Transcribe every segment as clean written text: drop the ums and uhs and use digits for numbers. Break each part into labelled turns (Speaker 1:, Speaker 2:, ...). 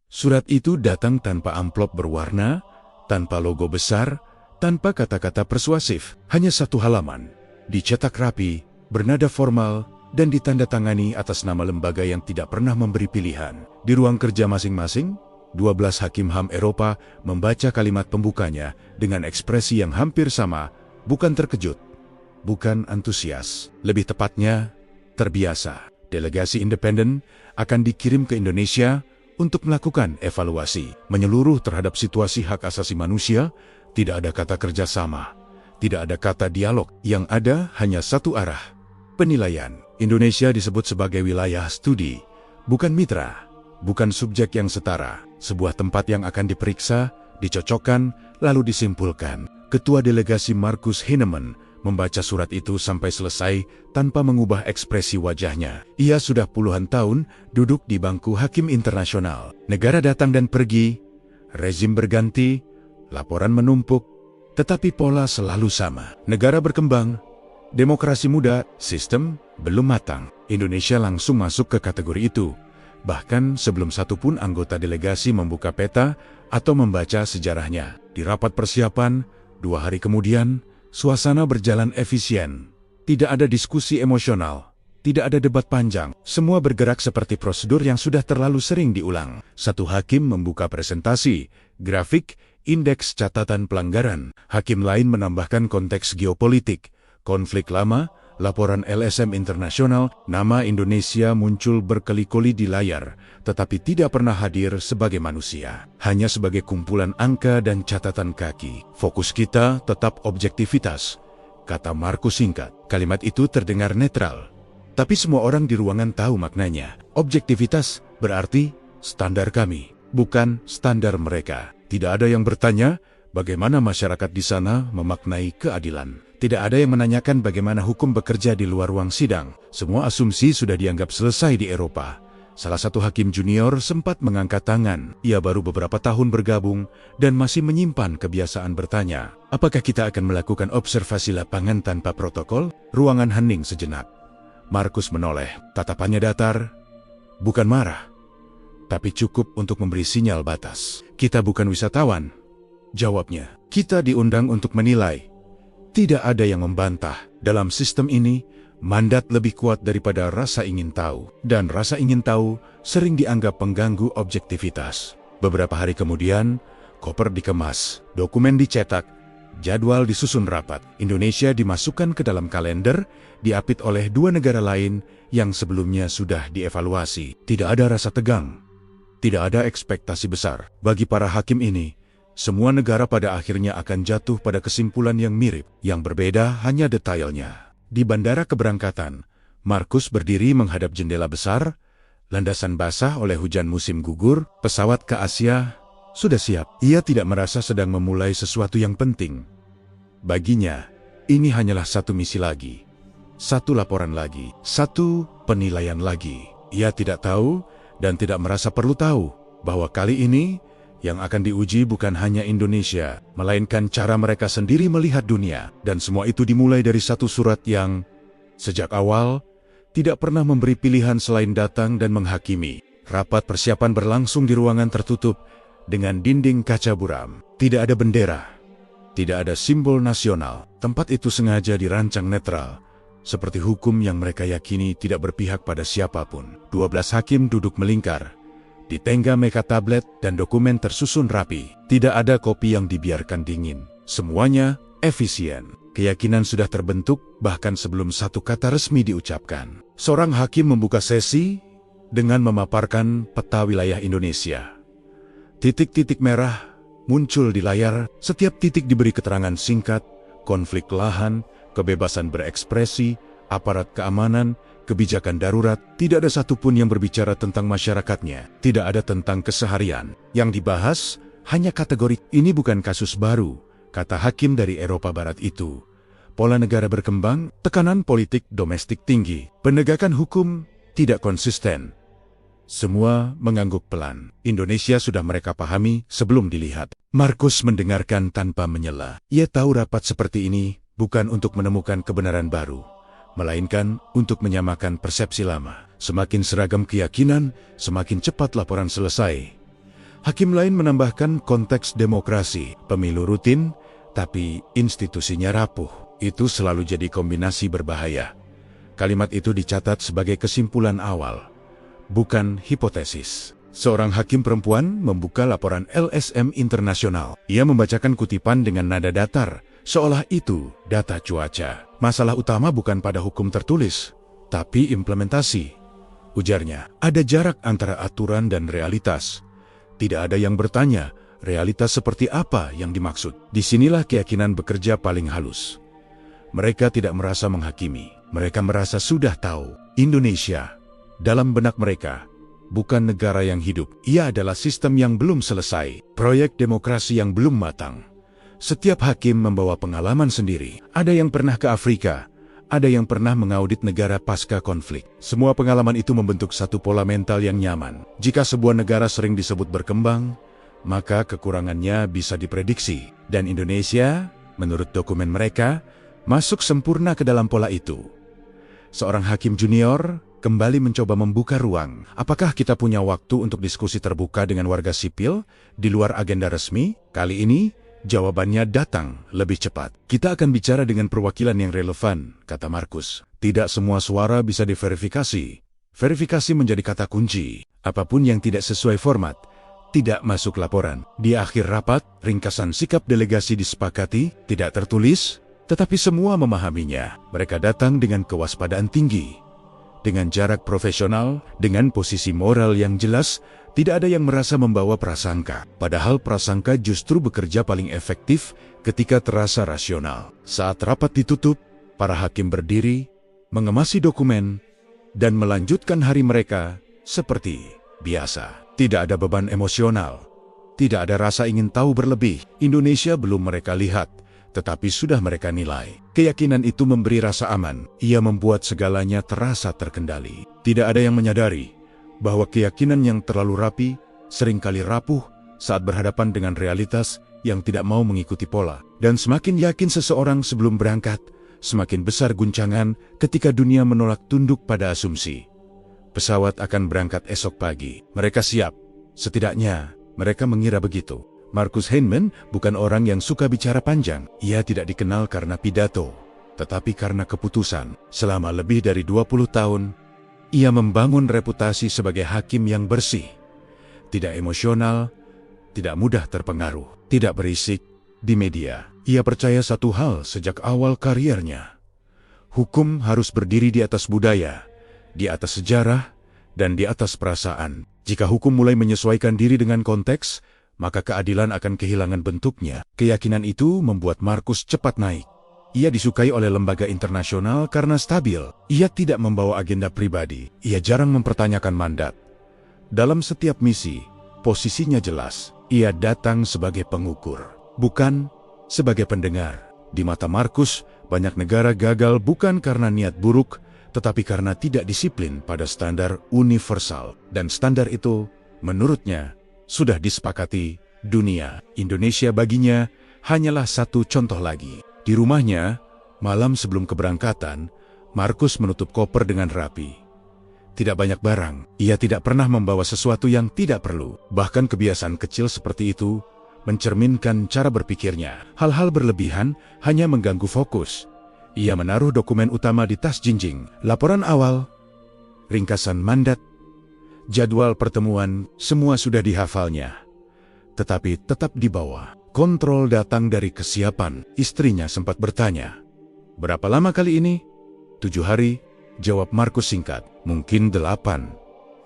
Speaker 1: Surat itu datang tanpa amplop berwarna, tanpa logo besar, tanpa kata-kata persuasif. Hanya satu halaman, dicetak rapi, bernada formal, dan ditandatangani atas nama lembaga yang tidak pernah memberi pilihan. Di ruang kerja masing-masing, 12 hakim HAM Eropa membaca kalimat pembukanya dengan ekspresi yang hampir sama, bukan terkejut, bukan antusias. Lebih tepatnya, terbiasa. Delegasi independen akan dikirim ke Indonesia untuk melakukan evaluasi menyeluruh terhadap situasi hak asasi manusia. Tidak ada kata kerjasama, tidak ada kata dialog, yang ada hanya satu arah, penilaian. Indonesia disebut sebagai wilayah studi, bukan mitra, bukan subjek yang setara, sebuah tempat yang akan diperiksa, dicocokkan, lalu disimpulkan. Ketua delegasi Markus Heinemann membaca surat itu sampai selesai tanpa mengubah ekspresi wajahnya. Ia sudah puluhan tahun duduk di bangku hakim internasional. Negara datang dan pergi, rezim berganti, laporan menumpuk, tetapi pola selalu sama. Negara berkembang, demokrasi muda, sistem belum matang. Indonesia langsung masuk ke kategori itu, bahkan sebelum satupun anggota delegasi membuka peta atau membaca sejarahnya. Di rapat persiapan, 2 hari kemudian, suasana berjalan efisien. Tidak ada diskusi emosional, tidak ada debat panjang. Semua bergerak seperti prosedur yang sudah terlalu sering diulang. Satu hakim membuka presentasi, grafik, indeks catatan pelanggaran. Hakim lain menambahkan konteks geopolitik, konflik lama, laporan LSM internasional. Nama Indonesia muncul berkali-kali di layar, tetapi tidak pernah hadir sebagai manusia. Hanya sebagai kumpulan angka dan catatan kaki. Fokus kita tetap objektivitas, kata Markus singkat. Kalimat itu terdengar netral, tapi semua orang di ruangan tahu maknanya. Objektivitas berarti standar kami, bukan standar mereka. Tidak ada yang bertanya bagaimana masyarakat di sana memaknai keadilan. Tidak ada yang menanyakan bagaimana hukum bekerja di luar ruang sidang. Semua asumsi sudah dianggap selesai di Eropa. Salah satu hakim junior sempat mengangkat tangan. Ia baru beberapa tahun bergabung dan masih menyimpan kebiasaan bertanya, apakah kita akan melakukan observasi lapangan tanpa protokol? Ruangan hening sejenak. Markus menoleh, tatapannya datar, bukan marah, tapi cukup untuk memberi sinyal batas. Kita bukan wisatawan, jawabnya. Kita diundang untuk menilai. Tidak ada yang membantah. Dalam sistem ini, mandat lebih kuat daripada rasa ingin tahu. Dan rasa ingin tahu sering dianggap pengganggu objektivitas. Beberapa hari kemudian, koper dikemas, dokumen dicetak, jadwal disusun rapat. Indonesia dimasukkan ke dalam kalender, diapit oleh 2 negara lain yang sebelumnya sudah dievaluasi. Tidak ada rasa tegang, tidak ada ekspektasi besar. Bagi para hakim ini, semua negara pada akhirnya akan jatuh pada kesimpulan yang mirip. Yang berbeda hanya detailnya. Di bandara keberangkatan, Markus berdiri menghadap jendela besar, landasan basah oleh hujan musim gugur, pesawat ke Asia sudah siap. Ia tidak merasa sedang memulai sesuatu yang penting. Baginya, ini hanyalah satu misi lagi. Satu laporan lagi. Satu penilaian lagi. Ia tidak tahu dan tidak merasa perlu tahu bahwa kali ini yang akan diuji bukan hanya Indonesia, melainkan cara mereka sendiri melihat dunia. Dan semua itu dimulai dari satu surat yang, sejak awal, tidak pernah memberi pilihan selain datang dan menghakimi. Rapat persiapan berlangsung di ruangan tertutup, dengan dinding kaca buram. Tidak ada bendera, tidak ada simbol nasional. Tempat itu sengaja dirancang netral, seperti hukum yang mereka yakini tidak berpihak pada siapapun. 12 hakim duduk melingkar. Di tengga mereka tablet dan dokumen tersusun rapi. Tidak ada kopi yang dibiarkan dingin. Semuanya efisien. Keyakinan sudah terbentuk bahkan sebelum satu kata resmi diucapkan. Seorang hakim membuka sesi dengan memaparkan peta wilayah Indonesia. Titik-titik merah muncul di layar. Setiap titik diberi keterangan singkat, konflik lahan, kebebasan berekspresi, aparat keamanan, kebijakan darurat. Tidak ada satupun yang berbicara tentang masyarakatnya. Tidak ada tentang keseharian. Yang dibahas hanya kategori. Ini bukan kasus baru, kata hakim dari Eropa Barat itu. Pola negara berkembang, tekanan politik domestik tinggi, penegakan hukum tidak konsisten. Semua mengangguk pelan. Indonesia sudah mereka pahami sebelum dilihat. Markus mendengarkan tanpa menyela. Ia tahu rapat seperti ini bukan untuk menemukan kebenaran baru, melainkan untuk menyamakan persepsi lama. Semakin seragam keyakinan, semakin cepat laporan selesai. Hakim lain menambahkan konteks demokrasi, pemilu rutin, tapi institusinya rapuh. Itu selalu jadi kombinasi berbahaya. Kalimat itu dicatat sebagai kesimpulan awal, bukan hipotesis. Seorang hakim perempuan membuka laporan LSM Internasional. Ia membacakan kutipan dengan nada datar, seolah itu data cuaca. Masalah utama bukan pada hukum tertulis, tapi implementasi. Ujarnya, ada jarak antara aturan dan realitas. Tidak ada yang bertanya, realitas seperti apa yang dimaksud. Disinilah keyakinan bekerja paling halus. Mereka tidak merasa menghakimi. Mereka merasa sudah tahu. Indonesia, dalam benak mereka, bukan negara yang hidup. Ia adalah sistem yang belum selesai. Proyek demokrasi yang belum matang. Setiap hakim membawa pengalaman sendiri. Ada yang pernah ke Afrika. Ada yang pernah mengaudit negara pasca konflik. Semua pengalaman itu membentuk satu pola mental yang nyaman. Jika sebuah negara sering disebut berkembang, maka kekurangannya bisa diprediksi. Dan Indonesia, menurut dokumen mereka, masuk sempurna ke dalam pola itu. Seorang hakim junior kembali mencoba membuka ruang. Apakah kita punya waktu untuk diskusi terbuka dengan warga sipil di luar agenda resmi? Kali ini, jawabannya datang lebih cepat. Kita akan bicara dengan perwakilan yang relevan, kata Markus. Tidak semua suara bisa diverifikasi. Verifikasi menjadi kata kunci. Apapun yang tidak sesuai format, tidak masuk laporan. Di akhir rapat, ringkasan sikap delegasi disepakati, tidak tertulis, tetapi semua memahaminya. Mereka datang dengan kewaspadaan tinggi. Dengan jarak profesional, dengan posisi moral yang jelas, tidak ada yang merasa membawa prasangka. Padahal prasangka justru bekerja paling efektif ketika terasa rasional. Saat rapat ditutup, para hakim berdiri, mengemasi dokumen, dan melanjutkan hari mereka seperti biasa. Tidak ada beban emosional. Tidak ada rasa ingin tahu berlebih. Indonesia belum mereka lihat, tetapi sudah mereka nilai. Keyakinan itu memberi rasa aman. Ia membuat segalanya terasa terkendali. Tidak ada yang menyadari bahwa keyakinan yang terlalu rapi seringkali rapuh saat berhadapan dengan realitas yang tidak mau mengikuti pola. Dan semakin yakin seseorang sebelum berangkat, semakin besar guncangan ketika dunia menolak tunduk pada asumsi. Pesawat akan berangkat esok pagi. Mereka siap. Setidaknya, mereka mengira begitu. Markus Heinemann bukan orang yang suka bicara panjang. Ia tidak dikenal karena pidato, tetapi karena keputusan. Selama lebih dari 20 tahun, ia membangun reputasi sebagai hakim yang bersih. Tidak emosional, tidak mudah terpengaruh, tidak berisik di media. Ia percaya satu hal sejak awal kariernya. Hukum harus berdiri di atas budaya, di atas sejarah, dan di atas perasaan. Jika hukum mulai menyesuaikan diri dengan konteks, maka keadilan akan kehilangan bentuknya. Keyakinan itu membuat Markus cepat naik. Ia disukai oleh lembaga internasional karena stabil. Ia tidak membawa agenda pribadi. Ia jarang mempertanyakan mandat. Dalam setiap misi, posisinya jelas. Ia datang sebagai pengukur, bukan sebagai pendengar. Di mata Markus, banyak negara gagal bukan karena niat buruk, tetapi karena tidak disiplin pada standar universal. Dan standar itu, menurutnya, sudah disepakati dunia. Indonesia baginya hanyalah satu contoh lagi. Di rumahnya, malam sebelum keberangkatan, Markus menutup koper dengan rapi. Tidak banyak barang. Ia tidak pernah membawa sesuatu yang tidak perlu. Bahkan kebiasaan kecil seperti itu mencerminkan cara berpikirnya. Hal-hal berlebihan hanya mengganggu fokus. Ia menaruh dokumen utama di tas jinjing. Laporan awal, ringkasan mandat, jadwal pertemuan, semua sudah dihafalnya. Tetapi tetap dibawa. Kontrol datang dari kesiapan. Istrinya sempat bertanya, "Berapa lama kali ini?" 7 hari, jawab Markus singkat. Mungkin 8.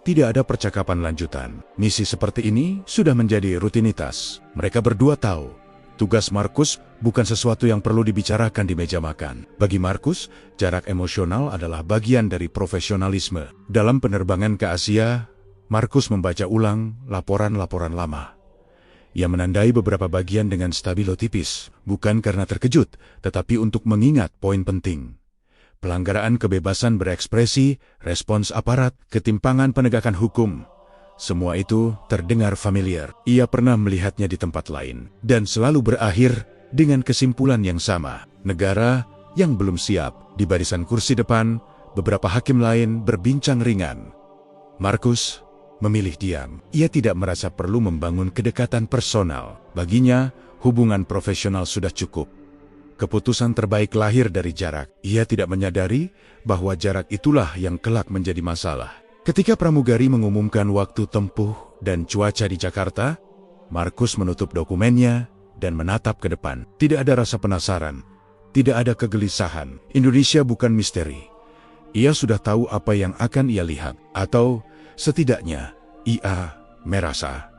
Speaker 1: Tidak ada percakapan lanjutan. Misi seperti ini sudah menjadi rutinitas. Mereka berdua tahu, tugas Markus bukan sesuatu yang perlu dibicarakan di meja makan. Bagi Markus, jarak emosional adalah bagian dari profesionalisme. Dalam penerbangan ke Asia, Markus membaca ulang laporan-laporan lama. Ia menandai beberapa bagian dengan stabilo tipis, bukan karena terkejut, tetapi untuk mengingat poin penting. Pelanggaran kebebasan berekspresi, respons aparat, ketimpangan penegakan hukum. Semua itu terdengar familiar. Ia pernah melihatnya di tempat lain, dan selalu berakhir dengan kesimpulan yang sama. Negara yang belum siap. Di barisan kursi depan, beberapa hakim lain berbincang ringan. Markus memilih diam. Ia tidak merasa perlu membangun kedekatan personal. Baginya, hubungan profesional sudah cukup. Keputusan terbaik lahir dari jarak. Ia tidak menyadari bahwa jarak itulah yang kelak menjadi masalah. Ketika pramugari mengumumkan waktu tempuh dan cuaca di Jakarta, Markus menutup dokumennya dan menatap ke depan. Tidak ada rasa penasaran, tidak ada kegelisahan. Indonesia bukan misteri. Ia sudah tahu apa yang akan ia lihat, atau setidaknya ia merasa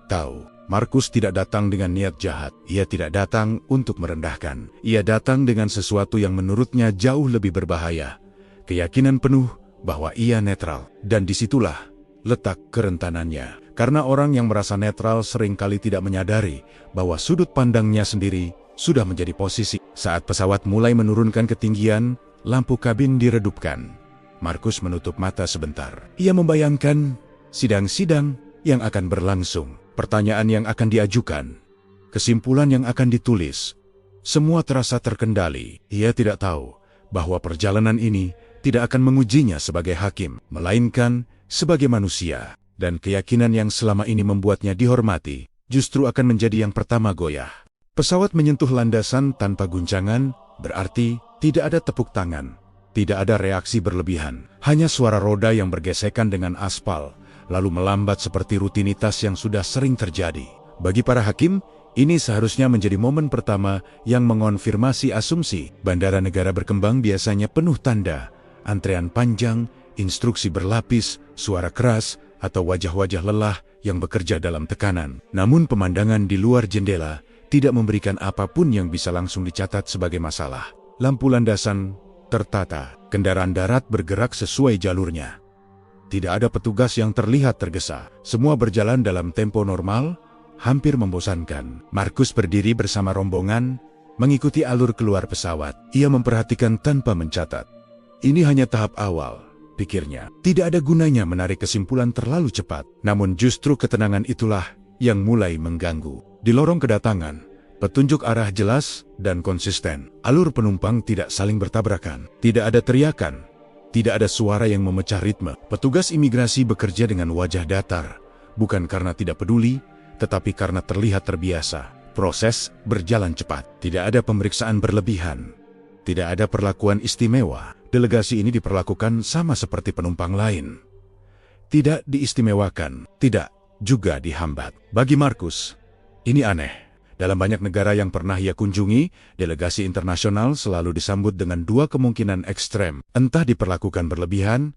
Speaker 1: tahu. Markus tidak datang dengan niat jahat. Ia tidak datang untuk merendahkan. Ia datang dengan sesuatu yang menurutnya jauh lebih berbahaya. Keyakinan penuh bahwa ia netral. Dan disitulah letak kerentanannya. Karena orang yang merasa netral seringkali tidak menyadari bahwa sudut pandangnya sendiri sudah menjadi posisi. Saat pesawat mulai menurunkan ketinggian, lampu kabin diredupkan. Markus menutup mata sebentar. Ia membayangkan sidang-sidang yang akan berlangsung. Pertanyaan yang akan diajukan, kesimpulan yang akan ditulis, semua terasa terkendali. Ia tidak tahu bahwa perjalanan ini tidak akan mengujinya sebagai hakim, melainkan sebagai manusia. Dan keyakinan yang selama ini membuatnya dihormati, justru akan menjadi yang pertama goyah. Pesawat menyentuh landasan tanpa guncangan, berarti tidak ada tepuk tangan, tidak ada reaksi berlebihan, hanya suara roda yang bergesekan dengan aspal, lalu melambat seperti rutinitas yang sudah sering terjadi. Bagi para hakim, ini seharusnya menjadi momen pertama yang mengonfirmasi asumsi. Bandara negara berkembang biasanya penuh tanda, antrean panjang, instruksi berlapis, suara keras, atau wajah-wajah lelah yang bekerja dalam tekanan. Namun pemandangan di luar jendela tidak memberikan apapun yang bisa langsung dicatat sebagai masalah. Lampu landasan tertata, kendaraan darat bergerak sesuai jalurnya. Tidak ada petugas yang terlihat tergesa. Semua berjalan dalam tempo normal, hampir membosankan. Markus berdiri bersama rombongan, mengikuti alur keluar pesawat. Ia memperhatikan tanpa mencatat. Ini hanya tahap awal, pikirnya. Tidak ada gunanya menarik kesimpulan terlalu cepat. Namun justru ketenangan itulah yang mulai mengganggu. Di lorong kedatangan, petunjuk arah jelas dan konsisten. Alur penumpang tidak saling bertabrakan. Tidak ada teriakan. Tidak ada suara yang memecah ritme. Petugas imigrasi bekerja dengan wajah datar, bukan karena tidak peduli, tetapi karena terlihat terbiasa. Proses berjalan cepat. Tidak ada pemeriksaan berlebihan. Tidak ada perlakuan istimewa. Delegasi ini diperlakukan sama seperti penumpang lain. Tidak diistimewakan, tidak juga dihambat. Bagi Markus, ini aneh. Dalam banyak negara yang pernah ia kunjungi, delegasi internasional selalu disambut dengan dua kemungkinan ekstrem. Entah diperlakukan berlebihan,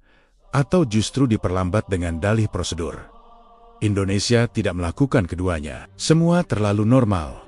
Speaker 1: atau justru diperlambat dengan dalih prosedur. Indonesia tidak melakukan keduanya. Semua terlalu normal.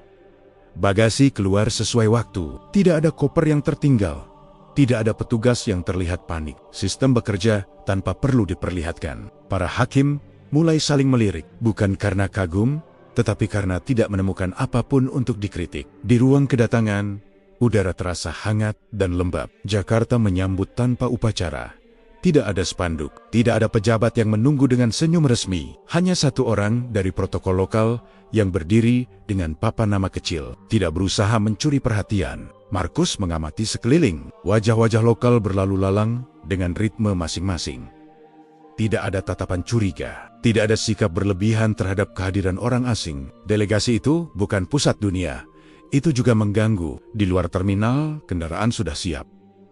Speaker 1: Bagasi keluar sesuai waktu. Tidak ada koper yang tertinggal. Tidak ada petugas yang terlihat panik. Sistem bekerja tanpa perlu diperlihatkan. Para hakim mulai saling melirik. Bukan karena kagum, tetapi karena tidak menemukan apapun untuk dikritik. Di ruang kedatangan, udara terasa hangat dan lembab. Jakarta menyambut tanpa upacara. Tidak ada spanduk, tidak ada pejabat yang menunggu dengan senyum resmi. Hanya satu orang dari protokol lokal yang berdiri dengan papan nama kecil. Tidak berusaha mencuri perhatian. Markus mengamati sekeliling. Wajah-wajah lokal berlalu lalang dengan ritme masing-masing. Tidak ada tatapan curiga, tidak ada sikap berlebihan terhadap kehadiran orang asing. Delegasi itu bukan pusat dunia. Itu juga mengganggu. Di luar terminal, kendaraan sudah siap.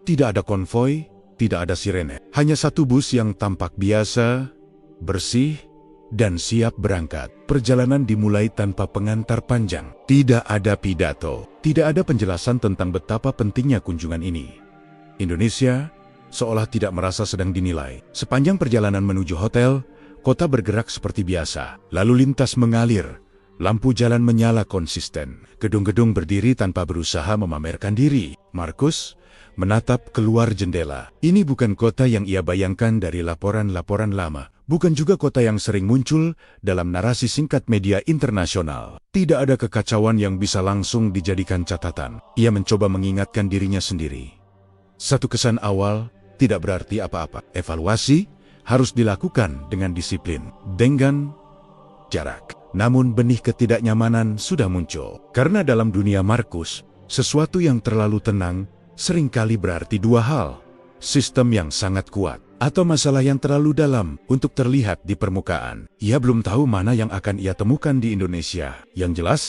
Speaker 1: Tidak ada konvoi, tidak ada sirene. Hanya satu bus yang tampak biasa, bersih, dan siap berangkat. Perjalanan dimulai tanpa pengantar panjang. Tidak ada pidato, tidak ada penjelasan tentang betapa pentingnya kunjungan ini. Indonesia seolah tidak merasa sedang dinilai. Sepanjang perjalanan menuju hotel, kota bergerak seperti biasa. Lalu lintas mengalir, lampu jalan menyala konsisten. Gedung-gedung berdiri tanpa berusaha memamerkan diri. Markus menatap keluar jendela. Ini bukan kota yang ia bayangkan dari laporan-laporan lama. Bukan juga kota yang sering muncul dalam narasi singkat media internasional. Tidak ada kekacauan yang bisa langsung dijadikan catatan. Ia mencoba mengingatkan dirinya sendiri. Satu kesan awal tidak berarti apa-apa. Evaluasi harus dilakukan dengan disiplin, dengan jarak. Namun benih ketidaknyamanan sudah muncul. Karena dalam dunia Markus, sesuatu yang terlalu tenang seringkali berarti dua hal. Sistem yang sangat kuat atau masalah yang terlalu dalam untuk terlihat di permukaan. Ia belum tahu mana yang akan ia temukan di Indonesia. Yang jelas,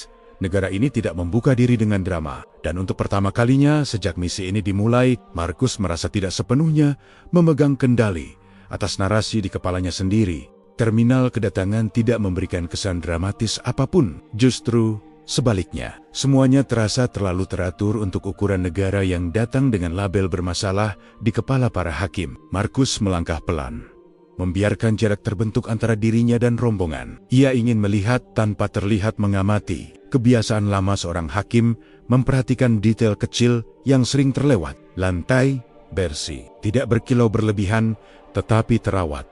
Speaker 1: negara ini tidak membuka diri dengan drama. Dan untuk pertama kalinya sejak misi ini dimulai, Markus merasa tidak sepenuhnya memegang kendali atas narasi di kepalanya sendiri. Terminal kedatangan tidak memberikan kesan dramatis apapun. Justru sebaliknya, semuanya terasa terlalu teratur untuk ukuran negara yang datang dengan label bermasalah di kepala para hakim. Markus melangkah pelan, membiarkan jarak terbentuk antara dirinya dan rombongan. Ia ingin melihat tanpa terlihat mengamati. Kebiasaan lama seorang hakim memperhatikan detail kecil yang sering terlewat. Lantai bersih, tidak berkilau berlebihan, tetapi terawat.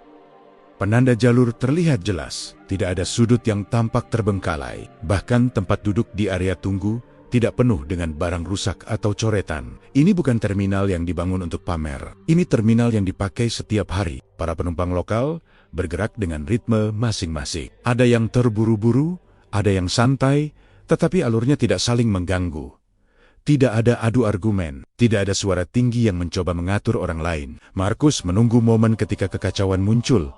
Speaker 1: Penanda jalur terlihat jelas, tidak ada sudut yang tampak terbengkalai. Bahkan tempat duduk di area tunggu tidak penuh dengan barang rusak atau coretan. Ini bukan terminal yang dibangun untuk pamer. Ini terminal yang dipakai setiap hari. Para penumpang lokal bergerak dengan ritme masing-masing. Ada yang terburu-buru, ada yang santai, tetapi alurnya tidak saling mengganggu. Tidak ada adu argumen, tidak ada suara tinggi yang mencoba mengatur orang lain. Markus menunggu momen ketika kekacauan muncul.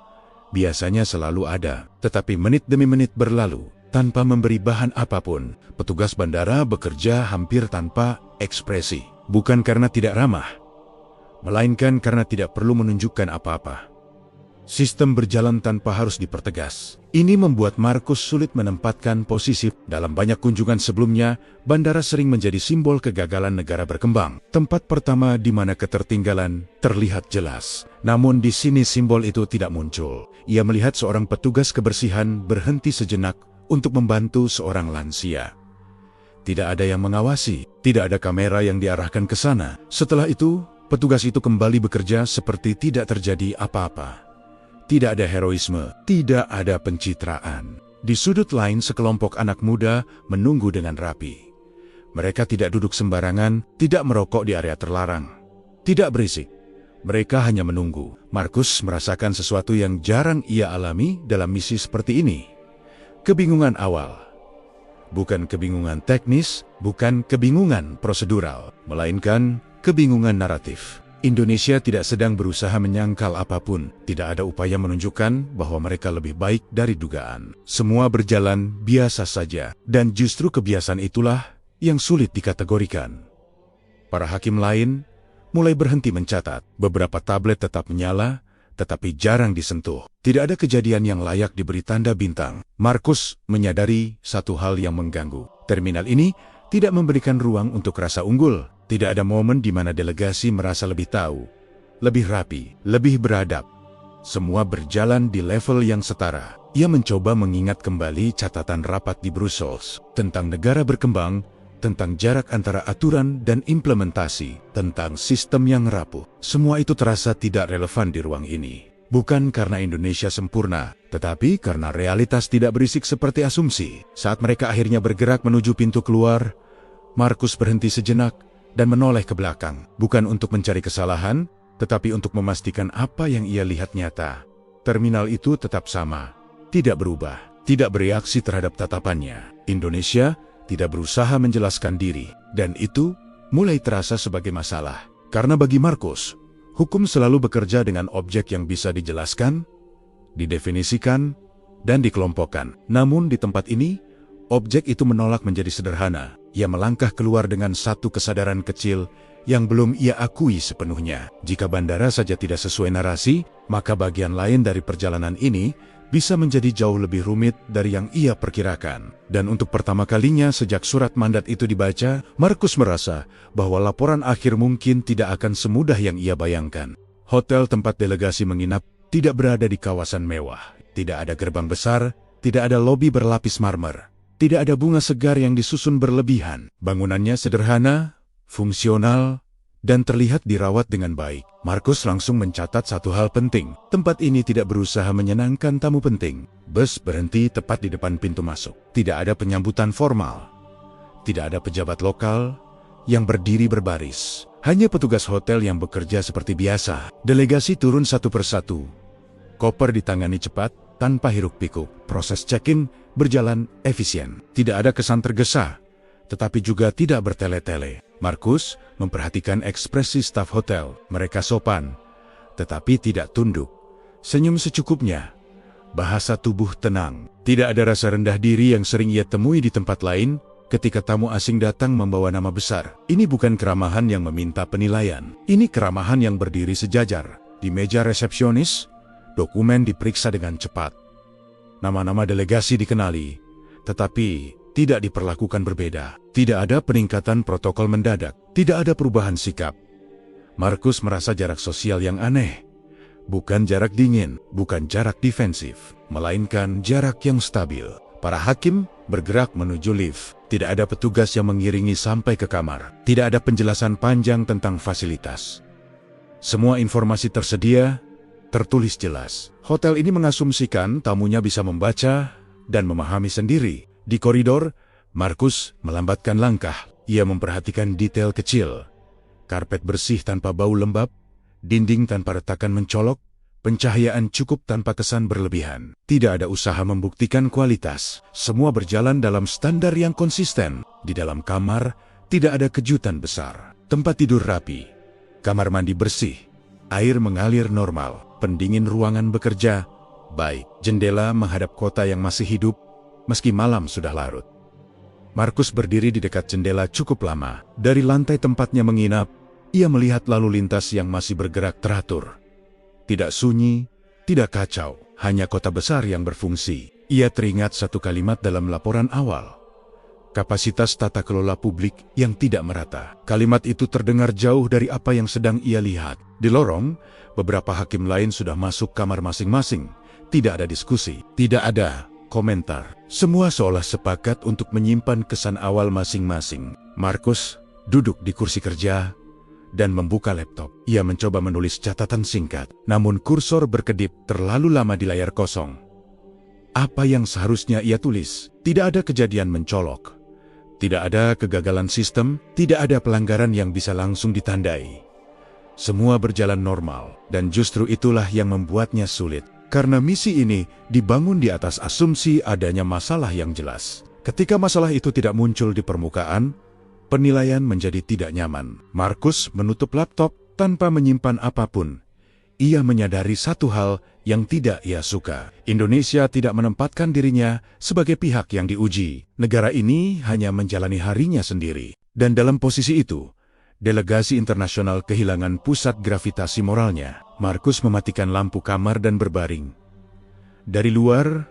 Speaker 1: Biasanya selalu ada, tetapi menit demi menit berlalu tanpa memberi bahan apapun. Petugas bandara bekerja hampir tanpa ekspresi. Bukan karena tidak ramah, melainkan karena tidak perlu menunjukkan apa-apa. Sistem berjalan tanpa harus dipertegas. Ini membuat Markus sulit menempatkan posisi. Dalam banyak kunjungan sebelumnya, bandara sering menjadi simbol kegagalan negara berkembang. Tempat pertama di mana ketertinggalan terlihat jelas. Namun di sini simbol itu tidak muncul. Ia melihat seorang petugas kebersihan berhenti sejenak untuk membantu seorang lansia. Tidak ada yang mengawasi, tidak ada kamera yang diarahkan ke sana. Setelah itu, petugas itu kembali bekerja seperti tidak terjadi apa-apa. Tidak ada heroisme, tidak ada pencitraan. Di sudut lain, sekelompok anak muda menunggu dengan rapi. Mereka tidak duduk sembarangan, tidak merokok di area terlarang, tidak berisik. Mereka hanya menunggu. Markus merasakan sesuatu yang jarang ia alami dalam misi seperti ini. Kebingungan awal. Bukan kebingungan teknis, bukan kebingungan prosedural, melainkan kebingungan naratif. Indonesia tidak sedang berusaha menyangkal apapun. Tidak ada upaya menunjukkan bahwa mereka lebih baik dari dugaan. Semua berjalan biasa saja. Dan justru kebiasaan itulah yang sulit dikategorikan. Para hakim lain mulai berhenti mencatat. Beberapa tablet tetap menyala, tetapi jarang disentuh. Tidak ada kejadian yang layak diberi tanda bintang. Markus menyadari satu hal yang mengganggu. Terminal ini tidak memberikan ruang untuk rasa unggul. Tidak ada momen di mana delegasi merasa lebih tahu, lebih rapi, lebih beradab. Semua berjalan di level yang setara. Ia mencoba mengingat kembali catatan rapat di Brussels tentang negara berkembang, tentang jarak antara aturan dan implementasi, tentang sistem yang rapuh. Semua itu terasa tidak relevan di ruang ini. Bukan karena Indonesia sempurna, tetapi karena realitas tidak berisik seperti asumsi. Saat mereka akhirnya bergerak menuju pintu keluar, Markus berhenti sejenak dan menoleh ke belakang, bukan untuk mencari kesalahan, tetapi untuk memastikan apa yang ia lihat nyata. Terminal itu tetap sama, tidak berubah, tidak bereaksi terhadap tatapannya. Indonesia tidak berusaha menjelaskan diri, dan itu mulai terasa sebagai masalah. Karena bagi Markus, hukum selalu bekerja dengan objek yang bisa dijelaskan, didefinisikan, dan dikelompokkan. Namun di tempat ini, objek itu menolak menjadi sederhana. Ia melangkah keluar dengan satu kesadaran kecil yang belum ia akui sepenuhnya. Jika bandara saja tidak sesuai narasi, maka bagian lain dari perjalanan ini bisa menjadi jauh lebih rumit dari yang ia perkirakan. Dan untuk pertama kalinya sejak surat mandat itu dibaca, Markus merasa bahwa laporan akhir mungkin tidak akan semudah yang ia bayangkan. Hotel tempat delegasi menginap tidak berada di kawasan mewah. Tidak ada gerbang besar, tidak ada lobi berlapis marmer. Tidak ada bunga segar yang disusun berlebihan. Bangunannya sederhana, fungsional, dan terlihat dirawat dengan baik. Markus langsung mencatat satu hal penting. Tempat ini tidak berusaha menyenangkan tamu penting. Bus berhenti tepat di depan pintu masuk. Tidak ada penyambutan formal. Tidak ada pejabat lokal yang berdiri berbaris. Hanya petugas hotel yang bekerja seperti biasa. Delegasi turun satu persatu. Koper ditangani cepat, tanpa hiruk-pikuk. Proses check-in berjalan efisien. Tidak ada kesan tergesa, tetapi juga tidak bertele-tele. Markus memperhatikan ekspresi staf hotel. Mereka sopan, tetapi tidak tunduk. Senyum secukupnya. Bahasa tubuh tenang. Tidak ada rasa rendah diri yang sering ia temui di tempat lain ketika tamu asing datang membawa nama besar. Ini bukan keramahan yang meminta penilaian. Ini keramahan yang berdiri sejajar. Di meja resepsionis, dokumen diperiksa dengan cepat. Nama-nama delegasi dikenali, tetapi tidak diperlakukan berbeda. Tidak ada peningkatan protokol mendadak. Tidak ada perubahan sikap. Markus merasa jarak sosial yang aneh. Bukan jarak dingin, bukan jarak defensif, melainkan jarak yang stabil. Para hakim bergerak menuju lift. Tidak ada petugas yang mengiringi sampai ke kamar. Tidak ada penjelasan panjang tentang fasilitas. Semua informasi tersedia, tertulis jelas. Hotel ini mengasumsikan tamunya bisa membaca dan memahami sendiri. Di koridor, Markus melambatkan langkah. Ia memperhatikan detail kecil. Karpet bersih tanpa bau lembab, dinding tanpa retakan mencolok, pencahayaan cukup tanpa kesan berlebihan. Tidak ada usaha membuktikan kualitas. Semua berjalan dalam standar yang konsisten. Di dalam kamar, tidak ada kejutan besar. Tempat tidur rapi. Kamar mandi bersih. Air mengalir normal. Pendingin ruangan bekerja baik. Jendela menghadap kota yang masih hidup, meski malam sudah larut. Markus berdiri di dekat jendela cukup lama. Dari lantai tempatnya menginap, ia melihat lalu lintas yang masih bergerak teratur. Tidak sunyi, tidak kacau, hanya kota besar yang berfungsi. Ia teringat satu kalimat dalam laporan awal. Kapasitas tata kelola publik yang tidak merata. Kalimat itu terdengar jauh dari apa yang sedang ia lihat. Di lorong, beberapa hakim lain sudah masuk kamar masing-masing. Tidak ada diskusi, tidak ada komentar. Semua seolah sepakat untuk menyimpan kesan awal masing-masing. Markus duduk di kursi kerja dan membuka laptop. Ia mencoba menulis catatan singkat, namun kursor berkedip terlalu lama di layar kosong. Apa yang seharusnya ia tulis? Tidak ada kejadian mencolok. Tidak ada kegagalan sistem, tidak ada pelanggaran yang bisa langsung ditandai. Semua berjalan normal, dan justru itulah yang membuatnya sulit. Karena misi ini dibangun di atas asumsi adanya masalah yang jelas. Ketika masalah itu tidak muncul di permukaan, penilaian menjadi tidak nyaman. Markus menutup laptop tanpa menyimpan apapun. Ia menyadari satu hal yang tidak ia suka. Indonesia tidak menempatkan dirinya sebagai pihak yang diuji. Negara ini hanya menjalani harinya sendiri. Dan dalam posisi itu, delegasi internasional kehilangan pusat gravitasi moralnya. Markus mematikan lampu kamar dan berbaring. Dari luar,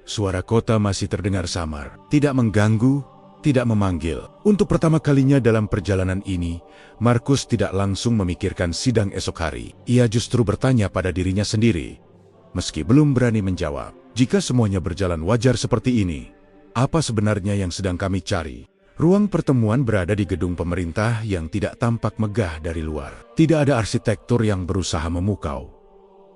Speaker 1: suara kota masih terdengar samar. Tidak mengganggu, tidak memanggil. Untuk pertama kalinya dalam perjalanan ini, Markus tidak langsung memikirkan sidang esok hari. Ia justru bertanya pada dirinya sendiri, meski belum berani menjawab. Jika semuanya berjalan wajar seperti ini, apa sebenarnya yang sedang kami cari? Ruang pertemuan berada di gedung pemerintah yang tidak tampak megah dari luar. Tidak ada arsitektur yang berusaha memukau.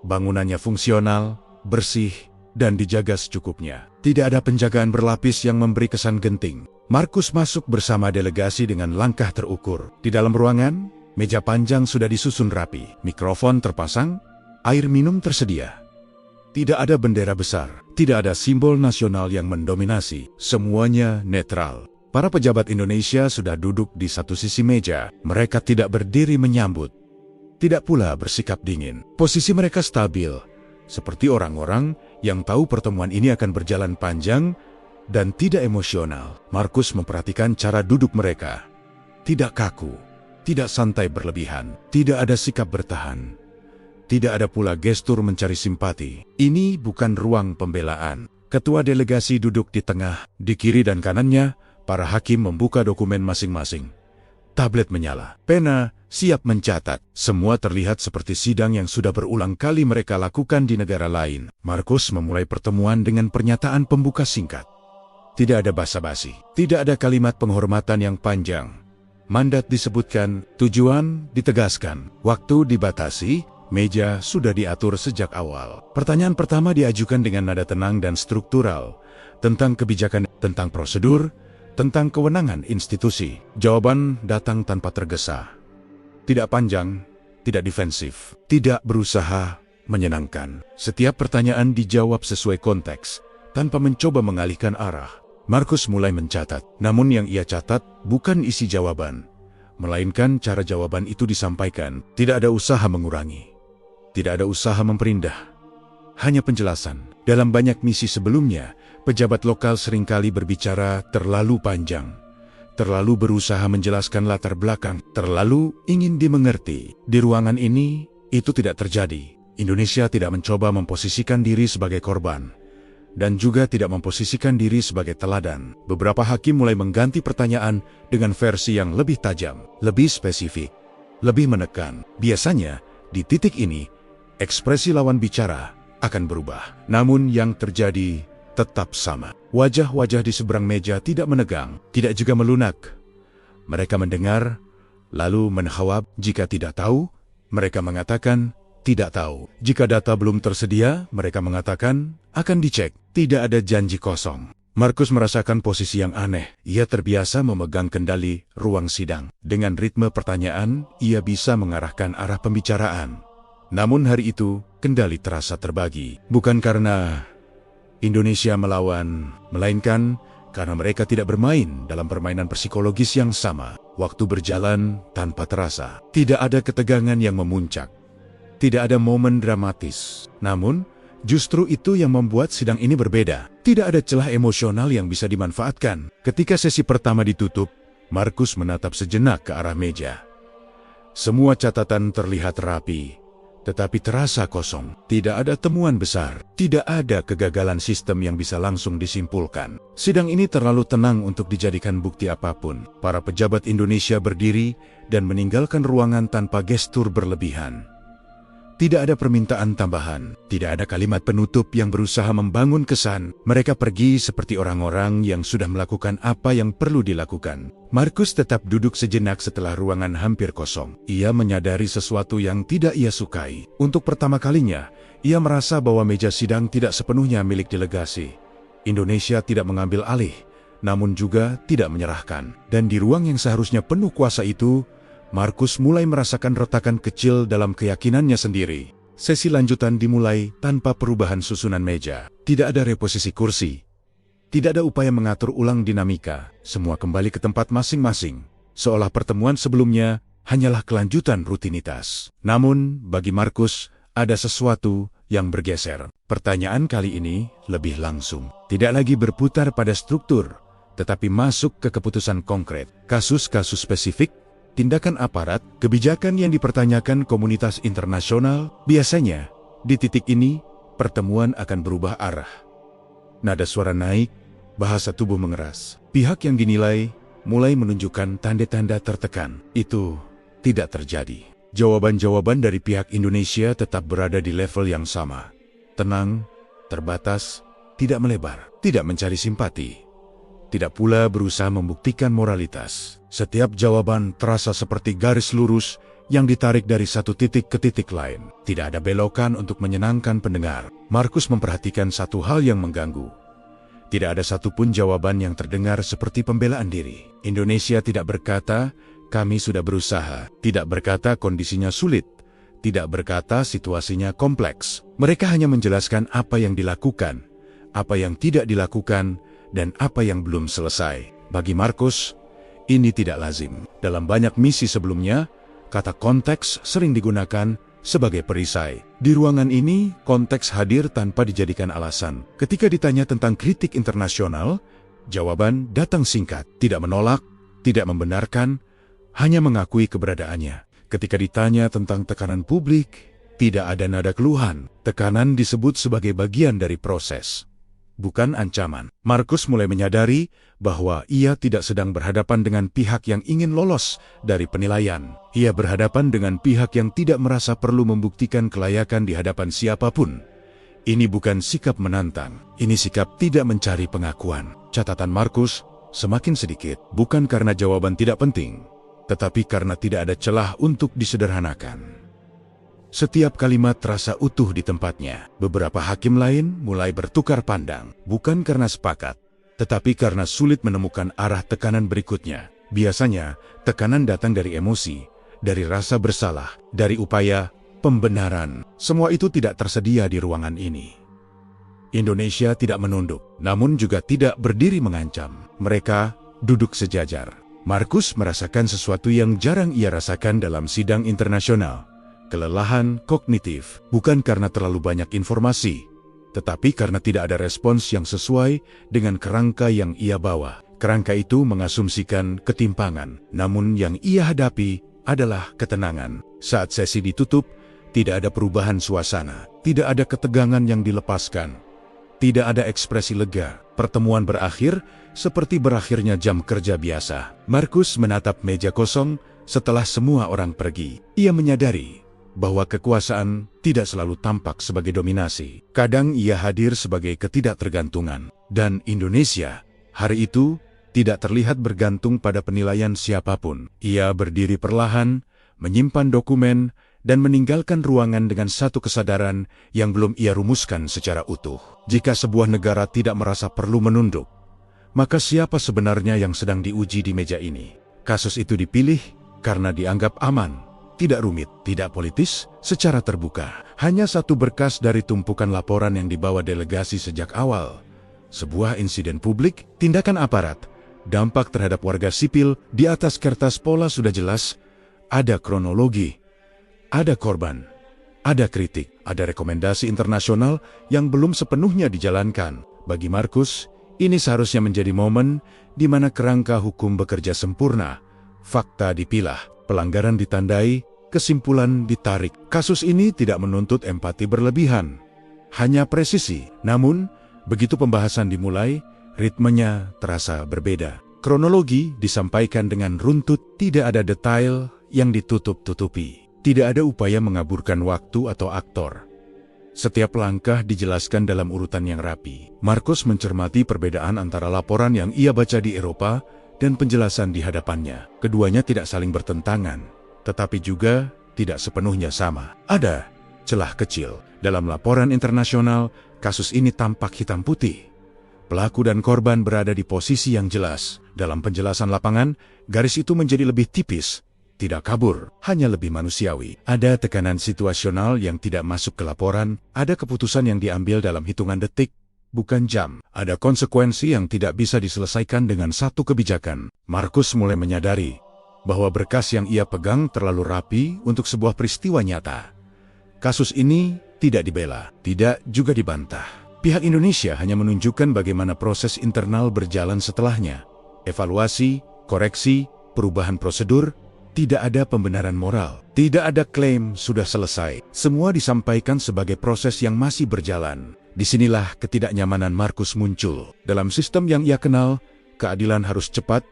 Speaker 1: Bangunannya fungsional, bersih, dan dijaga secukupnya. Tidak ada penjagaan berlapis yang memberi kesan genting. Markus masuk bersama delegasi dengan langkah terukur. Di dalam ruangan, meja panjang sudah disusun rapi. Mikrofon terpasang, air minum tersedia. Tidak ada bendera besar, tidak ada simbol nasional yang mendominasi. Semuanya netral. Para pejabat Indonesia sudah duduk di satu sisi meja. Mereka tidak berdiri menyambut. Tidak pula bersikap dingin. Posisi mereka stabil, seperti orang-orang yang tahu pertemuan ini akan berjalan panjang dan tidak emosional. Markus memperhatikan cara duduk mereka. Tidak kaku, tidak santai berlebihan, tidak ada sikap bertahan. Tidak ada pula gestur mencari simpati. Ini bukan ruang pembelaan. Ketua delegasi duduk di tengah, di kiri dan kanannya, para hakim membuka dokumen masing-masing. Tablet menyala. Pena siap mencatat. Semua terlihat seperti sidang yang sudah berulang kali mereka lakukan di negara lain. Markus memulai pertemuan dengan pernyataan pembuka singkat. Tidak ada basa-basi. Tidak ada kalimat penghormatan yang panjang. Mandat disebutkan, tujuan ditegaskan, waktu dibatasi, meja sudah diatur sejak awal. Pertanyaan pertama diajukan dengan nada tenang dan struktural, tentang kebijakan, tentang prosedur, tentang kewenangan institusi. Jawaban datang tanpa tergesa. Tidak panjang, tidak defensif, tidak berusaha menyenangkan. Setiap pertanyaan dijawab sesuai konteks, tanpa mencoba mengalihkan arah. Markus mulai mencatat, namun yang ia catat bukan isi jawaban, melainkan cara jawaban itu disampaikan. Tidak ada usaha mengurangi. Tidak ada usaha memperindah, hanya penjelasan. Dalam banyak misi sebelumnya, pejabat lokal seringkali berbicara terlalu panjang, terlalu berusaha menjelaskan latar belakang, terlalu ingin dimengerti. Di ruangan ini, itu tidak terjadi. Indonesia tidak mencoba memposisikan diri sebagai korban, dan juga tidak memposisikan diri sebagai teladan. Beberapa hakim mulai mengganti pertanyaan dengan versi yang lebih tajam, lebih spesifik, lebih menekan. Biasanya, di titik ini, ekspresi lawan bicara akan berubah. Namun yang terjadi tetap sama. Wajah-wajah di seberang meja tidak menegang, tidak juga melunak. Mereka mendengar, lalu menjawab. Jika tidak tahu, mereka mengatakan tidak tahu. Jika data belum tersedia, mereka mengatakan akan dicek. Tidak ada janji kosong. Markus merasakan posisi yang aneh. Ia terbiasa memegang kendali ruang sidang. Dengan ritme pertanyaan, ia bisa mengarahkan arah pembicaraan. Namun hari itu, kendali terasa terbagi. Bukan karena Indonesia melawan, melainkan karena mereka tidak bermain dalam permainan psikologis yang sama. Waktu berjalan tanpa terasa. Tidak ada ketegangan yang memuncak. Tidak ada momen dramatis. Namun, justru itu yang membuat sidang ini berbeda. Tidak ada celah emosional yang bisa dimanfaatkan. Ketika sesi pertama ditutup, Markus menatap sejenak ke arah meja. Semua catatan terlihat rapi, tetapi terasa kosong. Tidak ada temuan besar. Tidak ada kegagalan sistem yang bisa langsung disimpulkan. Sidang ini terlalu tenang untuk dijadikan bukti apapun. Para pejabat Indonesia berdiri dan meninggalkan ruangan tanpa gestur berlebihan. Tidak ada permintaan tambahan. Tidak ada kalimat penutup yang berusaha membangun kesan. Mereka pergi seperti orang-orang yang sudah melakukan apa yang perlu dilakukan. Markus tetap duduk sejenak setelah ruangan hampir kosong. Ia menyadari sesuatu yang tidak ia sukai. Untuk pertama kalinya, ia merasa bahwa meja sidang tidak sepenuhnya milik delegasi. Indonesia tidak mengambil alih, namun juga tidak menyerahkan. Dan di ruang yang seharusnya penuh kuasa itu, Markus mulai merasakan retakan kecil dalam keyakinannya sendiri. Sesi lanjutan dimulai tanpa perubahan susunan meja. Tidak ada reposisi kursi. Tidak ada upaya mengatur ulang dinamika. Semua kembali ke tempat masing-masing. Seolah pertemuan sebelumnya hanyalah kelanjutan rutinitas. Namun, bagi Markus, ada sesuatu yang bergeser. Pertanyaan kali ini lebih langsung. Tidak lagi berputar pada struktur, tetapi masuk ke keputusan konkret. Kasus-kasus spesifik, tindakan aparat, kebijakan yang dipertanyakan komunitas internasional. Biasanya, di titik ini, pertemuan akan berubah arah. Nada suara naik, bahasa tubuh mengeras. Pihak yang dinilai mulai menunjukkan tanda-tanda tertekan. Itu tidak terjadi. Jawaban-jawaban dari pihak Indonesia tetap berada di level yang sama. Tenang, terbatas, tidak melebar, tidak mencari simpati. Tidak pula berusaha membuktikan moralitas. Setiap jawaban terasa seperti garis lurus yang ditarik dari satu titik ke titik lain. Tidak ada belokan untuk menyenangkan pendengar. Markus memperhatikan satu hal yang mengganggu. Tidak ada satupun jawaban yang terdengar seperti pembelaan diri. Indonesia tidak berkata, kami sudah berusaha. Tidak berkata kondisinya sulit. Tidak berkata situasinya kompleks. Mereka hanya menjelaskan apa yang dilakukan, apa yang tidak dilakukan, dan apa yang belum selesai. Bagi Markus, ini tidak lazim. Dalam banyak misi sebelumnya, kata konteks sering digunakan sebagai perisai. Di ruangan ini, konteks hadir tanpa dijadikan alasan. Ketika ditanya tentang kritik internasional, jawaban datang singkat, tidak menolak, tidak membenarkan, hanya mengakui keberadaannya. Ketika ditanya tentang tekanan publik, tidak ada nada keluhan. Tekanan disebut sebagai bagian dari proses, bukan ancaman. Markus mulai menyadari bahwa ia tidak sedang berhadapan dengan pihak yang ingin lolos dari penilaian. Ia berhadapan dengan pihak yang tidak merasa perlu membuktikan kelayakan di hadapan siapapun. Ini bukan sikap menantang, ini sikap tidak mencari pengakuan. Catatan Markus semakin sedikit, bukan karena jawaban tidak penting, tetapi karena tidak ada celah untuk disederhanakan. Setiap kalimat terasa utuh di tempatnya. Beberapa hakim lain mulai bertukar pandang, bukan karena sepakat, tetapi karena sulit menemukan arah tekanan berikutnya. Biasanya, tekanan datang dari emosi, dari rasa bersalah, dari upaya pembenaran. Semua itu tidak tersedia di ruangan ini. Indonesia tidak menunduk, namun juga tidak berdiri mengancam. Mereka duduk sejajar. Markus merasakan sesuatu yang jarang ia rasakan dalam sidang internasional. kelelahan kognitif, bukan karena terlalu banyak informasi, tetapi karena tidak ada respons yang sesuai dengan kerangka yang ia bawa. Kerangka itu mengasumsikan ketimpangan, namun yang ia hadapi adalah ketenangan. Saat sesi ditutup, tidak ada perubahan suasana, tidak ada ketegangan yang dilepaskan, tidak ada ekspresi lega. Pertemuan berakhir seperti berakhirnya jam kerja biasa. Markus menatap meja kosong setelah semua orang pergi. Ia menyadari bahwa kekuasaan tidak selalu tampak sebagai dominasi. Kadang ia hadir sebagai ketidaktergantungan. Dan Indonesia hari itu tidak terlihat bergantung pada penilaian siapapun. Ia berdiri perlahan, menyimpan dokumen, dan meninggalkan ruangan dengan satu kesadaran yang belum ia rumuskan secara utuh. Jika sebuah negara tidak merasa perlu menunduk, maka siapa sebenarnya yang sedang diuji di meja ini? Kasus itu dipilih karena dianggap aman, tidak rumit, tidak politis, secara terbuka. Hanya satu berkas dari tumpukan laporan yang dibawa delegasi sejak awal. Sebuah insiden publik, tindakan aparat, dampak terhadap warga sipil. Di atas kertas pola sudah jelas, ada kronologi, ada korban, ada kritik, ada rekomendasi internasional yang belum sepenuhnya dijalankan. Bagi Markus, ini seharusnya menjadi momen di mana kerangka hukum bekerja sempurna, fakta dipilah, pelanggaran ditandai, kesimpulan ditarik. Kasus ini tidak menuntut empati berlebihan, hanya presisi. Namun, begitu pembahasan dimulai, ritmenya terasa berbeda. Kronologi disampaikan dengan runtut, tidak ada detail yang ditutup-tutupi. Tidak ada upaya mengaburkan waktu atau aktor. Setiap langkah dijelaskan dalam urutan yang rapi. Markus mencermati perbedaan antara laporan yang ia baca di Eropa dan penjelasan di hadapannya. Keduanya tidak saling bertentangan, tetapi juga tidak sepenuhnya sama. Ada celah kecil. Dalam laporan internasional, kasus ini tampak hitam putih. Pelaku dan korban berada di posisi yang jelas. Dalam penjelasan lapangan, garis itu menjadi lebih tipis. Tidak kabur, hanya lebih manusiawi. Ada tekanan situasional yang tidak masuk ke laporan, ada keputusan yang diambil dalam hitungan detik, bukan jam. Ada konsekuensi yang tidak bisa diselesaikan dengan satu kebijakan. Markus mulai menyadari bahwa berkas yang ia pegang terlalu rapi untuk sebuah peristiwa nyata. Kasus ini tidak dibela, tidak juga dibantah. Pihak Indonesia hanya menunjukkan bagaimana proses internal berjalan setelahnya. Evaluasi, koreksi, perubahan prosedur. Tidak ada pembenaran moral, tidak ada klaim sudah selesai. Semua disampaikan sebagai proses yang masih berjalan. Disinilah ketidaknyamanan Markus muncul. Dalam sistem yang ia kenal, keadilan harus cepat,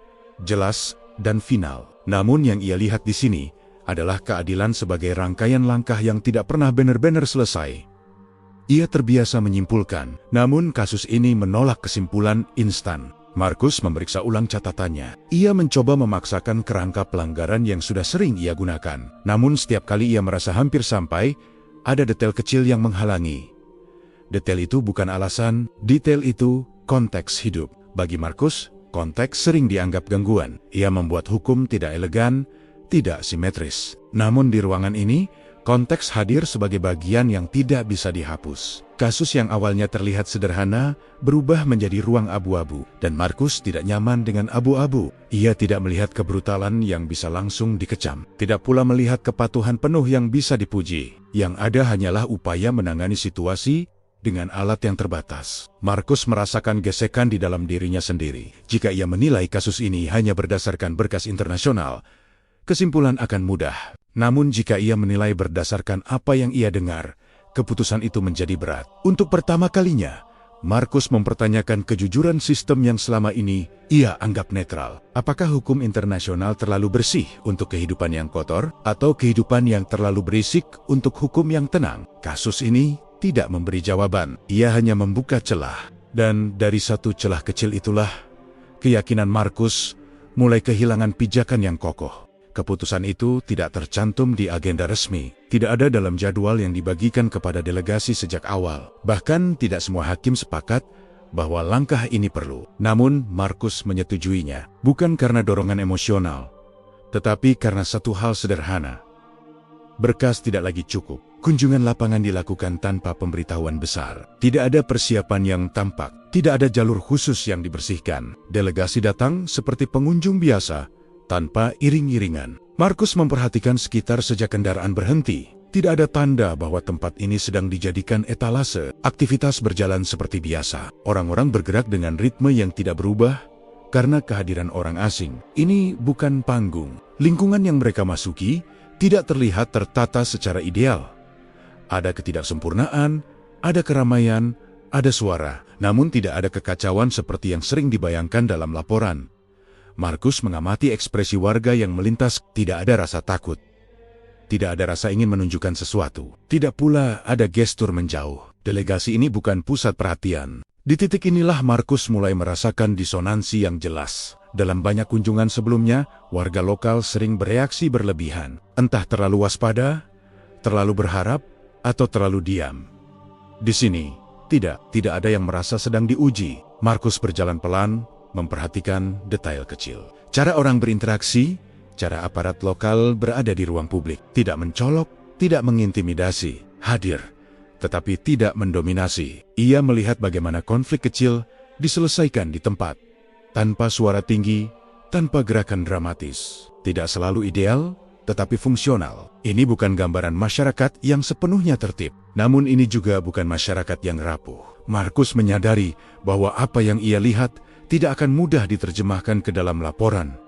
Speaker 1: jelas, dan final. Namun yang ia lihat di sini adalah keadilan sebagai rangkaian langkah yang tidak pernah benar-benar selesai. Ia terbiasa menyimpulkan, namun kasus ini menolak kesimpulan instan. Markus memeriksa ulang catatannya. Ia mencoba memaksakan kerangka pelanggaran yang sudah sering ia gunakan. Namun setiap kali ia merasa hampir sampai, ada detail kecil yang menghalangi. Detail itu bukan alasan, detail itu konteks hidup. Bagi Markus, konteks sering dianggap gangguan. Ia membuat hukum tidak elegan, tidak simetris. Namun di ruangan ini, konteks hadir sebagai bagian yang tidak bisa dihapus. Kasus yang awalnya terlihat sederhana berubah menjadi ruang abu-abu, dan Markus tidak nyaman dengan abu-abu. Ia tidak melihat kebrutalan yang bisa langsung dikecam, tidak pula melihat kepatuhan penuh yang bisa dipuji. Yang ada hanyalah upaya menangani situasi dengan alat yang terbatas. Markus merasakan gesekan di dalam dirinya sendiri. Jika ia menilai kasus ini hanya berdasarkan berkas internasional, kesimpulan akan mudah. Namun jika ia menilai berdasarkan apa yang ia dengar, keputusan itu menjadi berat. Untuk pertama kalinya, Markus mempertanyakan kejujuran sistem yang selama ini ia anggap netral. Apakah hukum internasional terlalu bersih untuk kehidupan yang kotor, atau kehidupan yang terlalu berisik untuk hukum yang tenang? Kasus ini tidak memberi jawaban. Ia hanya membuka celah. Dan dari satu celah kecil itulah, keyakinan Markus mulai kehilangan pijakan yang kokoh. Keputusan itu tidak tercantum di agenda resmi, tidak ada dalam jadwal yang dibagikan kepada delegasi sejak awal. Bahkan tidak semua hakim sepakat bahwa langkah ini perlu. Namun Markus menyetujuinya, bukan karena dorongan emosional, tetapi karena satu hal sederhana. Berkas tidak lagi cukup. Kunjungan lapangan dilakukan tanpa pemberitahuan besar. Tidak ada persiapan yang tampak, tidak ada jalur khusus yang dibersihkan. Delegasi datang seperti pengunjung biasa, tanpa iring-iringan. Markus memperhatikan sekitar sejak kendaraan berhenti. Tidak ada tanda bahwa tempat ini sedang dijadikan etalase. Aktivitas berjalan seperti biasa. Orang-orang bergerak dengan ritme yang tidak berubah karena kehadiran orang asing. Ini bukan panggung. Lingkungan yang mereka masuki tidak terlihat tertata secara ideal. Ada ketidaksempurnaan, ada keramaian, ada suara, namun tidak ada kekacauan seperti yang sering dibayangkan dalam laporan. Markus mengamati ekspresi warga yang melintas. Tidak ada rasa takut. Tidak ada rasa ingin menunjukkan sesuatu. Tidak pula ada gestur menjauh. Delegasi ini bukan pusat perhatian. Di titik inilah Markus mulai merasakan disonansi yang jelas. Dalam banyak kunjungan sebelumnya, warga lokal sering bereaksi berlebihan. Entah terlalu waspada, terlalu berharap, atau terlalu diam. Di sini, tidak ada yang merasa sedang diuji. Markus berjalan pelan, memperhatikan detail kecil. Cara orang berinteraksi, cara aparat lokal berada di ruang publik. Tidak mencolok, tidak mengintimidasi, hadir, tetapi tidak mendominasi. Ia melihat bagaimana konflik kecil diselesaikan di tempat, tanpa suara tinggi, tanpa gerakan dramatis. Tidak selalu ideal, tetapi fungsional. Ini bukan gambaran masyarakat yang sepenuhnya tertib, namun ini juga bukan masyarakat yang rapuh. Markus menyadari bahwa apa yang ia lihat tidak akan mudah diterjemahkan ke dalam laporan.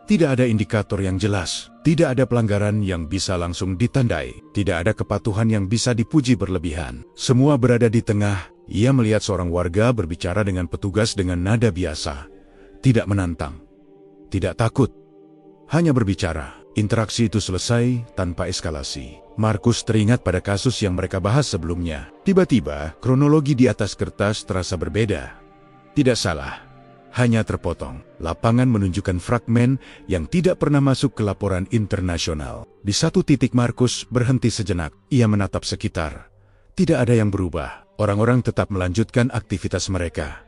Speaker 1: Tidak ada indikator yang jelas, tidak ada pelanggaran yang bisa langsung ditandai, tidak ada kepatuhan yang bisa dipuji berlebihan. Semua berada di tengah. Ia melihat seorang warga berbicara dengan petugas dengan nada biasa. Tidak menantang, tidak takut, hanya berbicara. Interaksi itu selesai tanpa eskalasi. Markus teringat pada kasus yang mereka bahas sebelumnya. Tiba-tiba, kronologi di atas kertas terasa berbeda. Tidak salah. Hanya terpotong. Lapangan menunjukkan fragmen yang tidak pernah masuk ke laporan internasional. Di satu titik Markus berhenti sejenak. Ia menatap sekitar. Tidak ada yang berubah. Orang-orang tetap melanjutkan aktivitas mereka.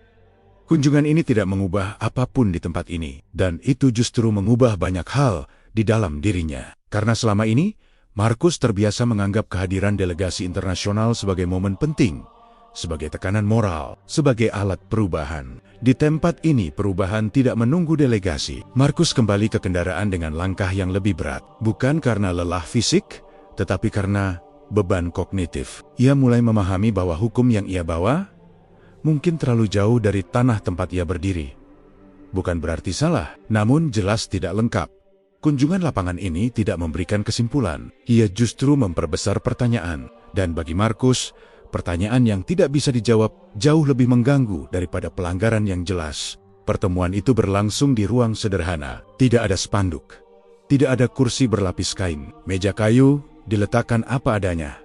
Speaker 1: Kunjungan ini tidak mengubah apapun di tempat ini. Dan itu justru mengubah banyak hal di dalam dirinya. Karena selama ini, Markus terbiasa menganggap kehadiran delegasi internasional sebagai momen penting. Sebagai tekanan moral, sebagai alat perubahan. Di tempat ini perubahan tidak menunggu delegasi. Markus kembali ke kendaraan dengan langkah yang lebih berat. Bukan karena lelah fisik, tetapi karena beban kognitif. Ia mulai memahami bahwa hukum yang ia bawa mungkin terlalu jauh dari tanah tempat ia berdiri. Bukan berarti salah, namun jelas tidak lengkap. Kunjungan lapangan ini tidak memberikan kesimpulan. Ia justru memperbesar pertanyaan. Dan bagi Markus, pertanyaan yang tidak bisa dijawab jauh lebih mengganggu daripada pelanggaran yang jelas. Pertemuan itu berlangsung di ruang sederhana. Tidak ada spanduk. Tidak ada kursi berlapis kain. Meja kayu diletakkan apa adanya.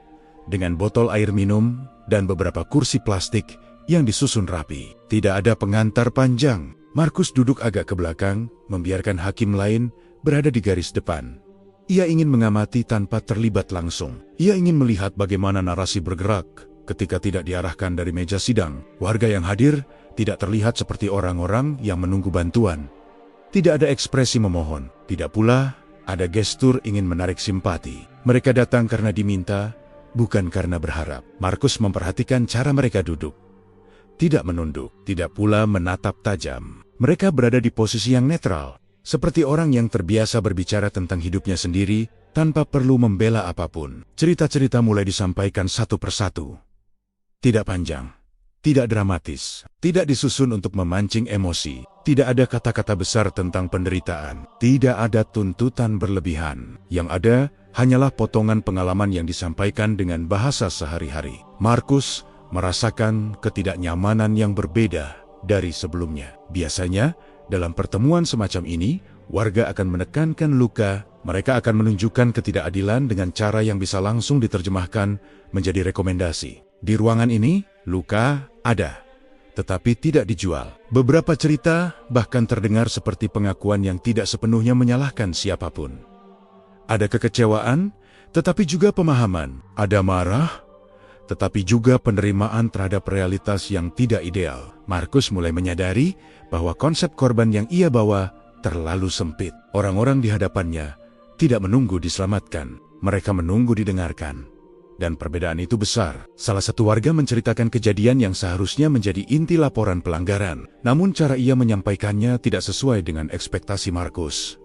Speaker 1: Dengan botol air minum dan beberapa kursi plastik yang disusun rapi. Tidak ada pengantar panjang. Markus duduk agak ke belakang, membiarkan hakim lain berada di garis depan. Ia ingin mengamati tanpa terlibat langsung. Ia ingin melihat bagaimana narasi bergerak ketika tidak diarahkan dari meja sidang. Warga yang hadir tidak terlihat seperti orang-orang yang menunggu bantuan. Tidak ada ekspresi memohon. Tidak pula ada gestur ingin menarik simpati. Mereka datang karena diminta, bukan karena berharap. Markus memperhatikan cara mereka duduk. Tidak menunduk, tidak pula menatap tajam. Mereka berada di posisi yang netral. Seperti orang yang terbiasa berbicara tentang hidupnya sendiri, tanpa perlu membela apapun. Cerita-cerita mulai disampaikan satu persatu. Tidak panjang, tidak dramatis, tidak disusun untuk memancing emosi. Tidak ada kata-kata besar tentang penderitaan. Tidak ada tuntutan berlebihan. Yang ada, hanyalah potongan pengalaman yang disampaikan dengan bahasa sehari-hari. Markus merasakan ketidaknyamanan yang berbeda dari sebelumnya. Biasanya, dalam pertemuan semacam ini, warga akan menekankan luka, mereka akan menunjukkan ketidakadilan dengan cara yang bisa langsung diterjemahkan menjadi rekomendasi. Di ruangan ini, luka ada, tetapi tidak dijual. Beberapa cerita bahkan terdengar seperti pengakuan yang tidak sepenuhnya menyalahkan siapapun. Ada kekecewaan, tetapi juga pemahaman. Ada marah, tetapi juga penerimaan terhadap realitas yang tidak ideal. Markus mulai menyadari bahwa konsep korban yang ia bawa terlalu sempit. Orang-orang di hadapannya tidak menunggu diselamatkan, mereka menunggu didengarkan. Dan perbedaan itu besar. Salah satu warga menceritakan kejadian yang seharusnya menjadi inti laporan pelanggaran. Namun cara ia menyampaikannya tidak sesuai dengan ekspektasi Markus.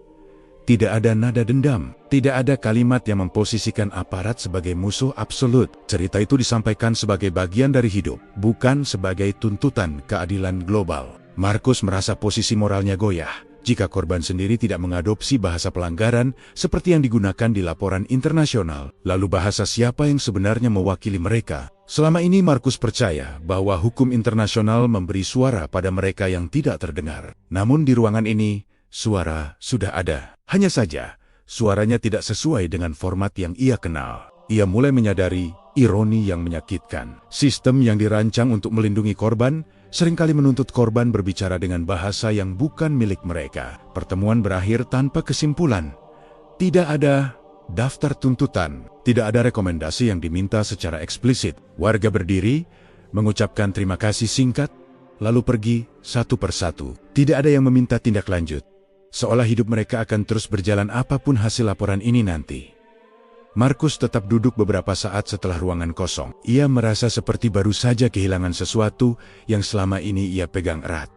Speaker 1: Tidak ada nada dendam, tidak ada kalimat yang memposisikan aparat sebagai musuh absolut. Cerita itu disampaikan sebagai bagian dari hidup, bukan sebagai tuntutan keadilan global. Markus merasa posisi moralnya goyah jika korban sendiri tidak mengadopsi bahasa pelanggaran seperti yang digunakan di laporan internasional. Lalu bahasa siapa yang sebenarnya mewakili mereka? Selama ini Markus percaya bahwa hukum internasional memberi suara pada mereka yang tidak terdengar. Namun di ruangan ini, suara sudah ada. Hanya saja, suaranya tidak sesuai dengan format yang ia kenal. Ia mulai menyadari ironi yang menyakitkan. Sistem yang dirancang untuk melindungi korban seringkali menuntut korban berbicara dengan bahasa yang bukan milik mereka. Pertemuan berakhir tanpa kesimpulan. Tidak ada daftar tuntutan, tidak ada rekomendasi yang diminta secara eksplisit. Warga berdiri, mengucapkan terima kasih singkat, lalu pergi satu persatu. Tidak ada yang meminta tindak lanjut. Seolah hidup mereka akan terus berjalan apapun hasil laporan ini nanti. Markus tetap duduk beberapa saat setelah ruangan kosong. Ia merasa seperti baru saja kehilangan sesuatu yang selama ini ia pegang erat.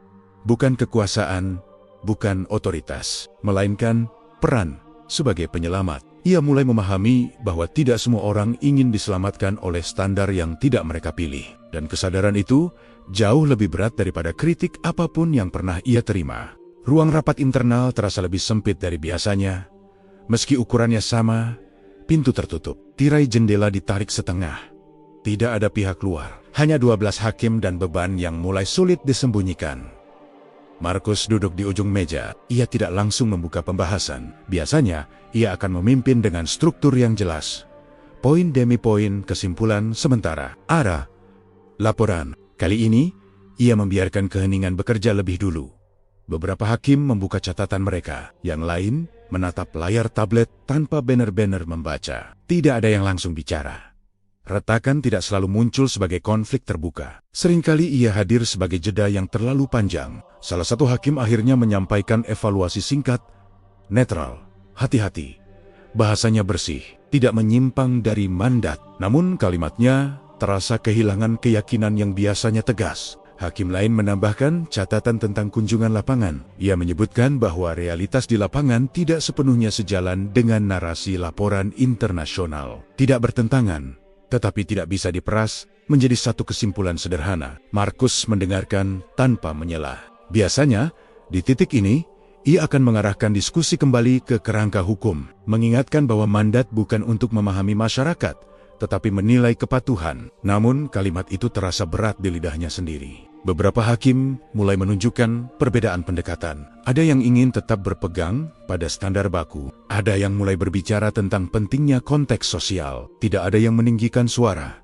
Speaker 1: Bukan kekuasaan, bukan otoritas, melainkan peran sebagai penyelamat. Ia mulai memahami bahwa tidak semua orang ingin diselamatkan oleh standar yang tidak mereka pilih. Dan kesadaran itu jauh lebih berat daripada kritik apapun yang pernah ia terima. Ruang rapat internal terasa lebih sempit dari biasanya. Meski ukurannya sama, pintu tertutup. Tirai jendela ditarik setengah. Tidak ada pihak luar. Hanya 12 hakim dan beban yang mulai sulit disembunyikan. Markus duduk di ujung meja. Ia tidak langsung membuka pembahasan. Biasanya, ia akan memimpin dengan struktur yang jelas. Poin demi poin, kesimpulan sementara, arah, laporan. Kali ini, ia membiarkan keheningan bekerja lebih dulu. Beberapa hakim membuka catatan mereka, yang lain menatap layar tablet tanpa banner-banner membaca. Tidak ada yang langsung bicara. Retakan tidak selalu muncul sebagai konflik terbuka. Seringkali ia hadir sebagai jeda yang terlalu panjang. Salah satu hakim akhirnya menyampaikan evaluasi singkat, netral, hati-hati. Bahasanya bersih, tidak menyimpang dari mandat. Namun kalimatnya terasa kehilangan keyakinan yang biasanya tegas. Hakim lain menambahkan catatan tentang kunjungan lapangan. Ia menyebutkan bahwa realitas di lapangan tidak sepenuhnya sejalan dengan narasi laporan internasional. Tidak bertentangan, tetapi tidak bisa diperas menjadi satu kesimpulan sederhana. Markus mendengarkan tanpa menyelah. Biasanya, di titik ini, ia akan mengarahkan diskusi kembali ke kerangka hukum, mengingatkan bahwa mandat bukan untuk memahami masyarakat, tetapi menilai kepatuhan. Namun, kalimat itu terasa berat di lidahnya sendiri. Beberapa hakim mulai menunjukkan perbedaan pendekatan. Ada yang ingin tetap berpegang pada standar baku. Ada yang mulai berbicara tentang pentingnya konteks sosial. Tidak ada yang meninggikan suara.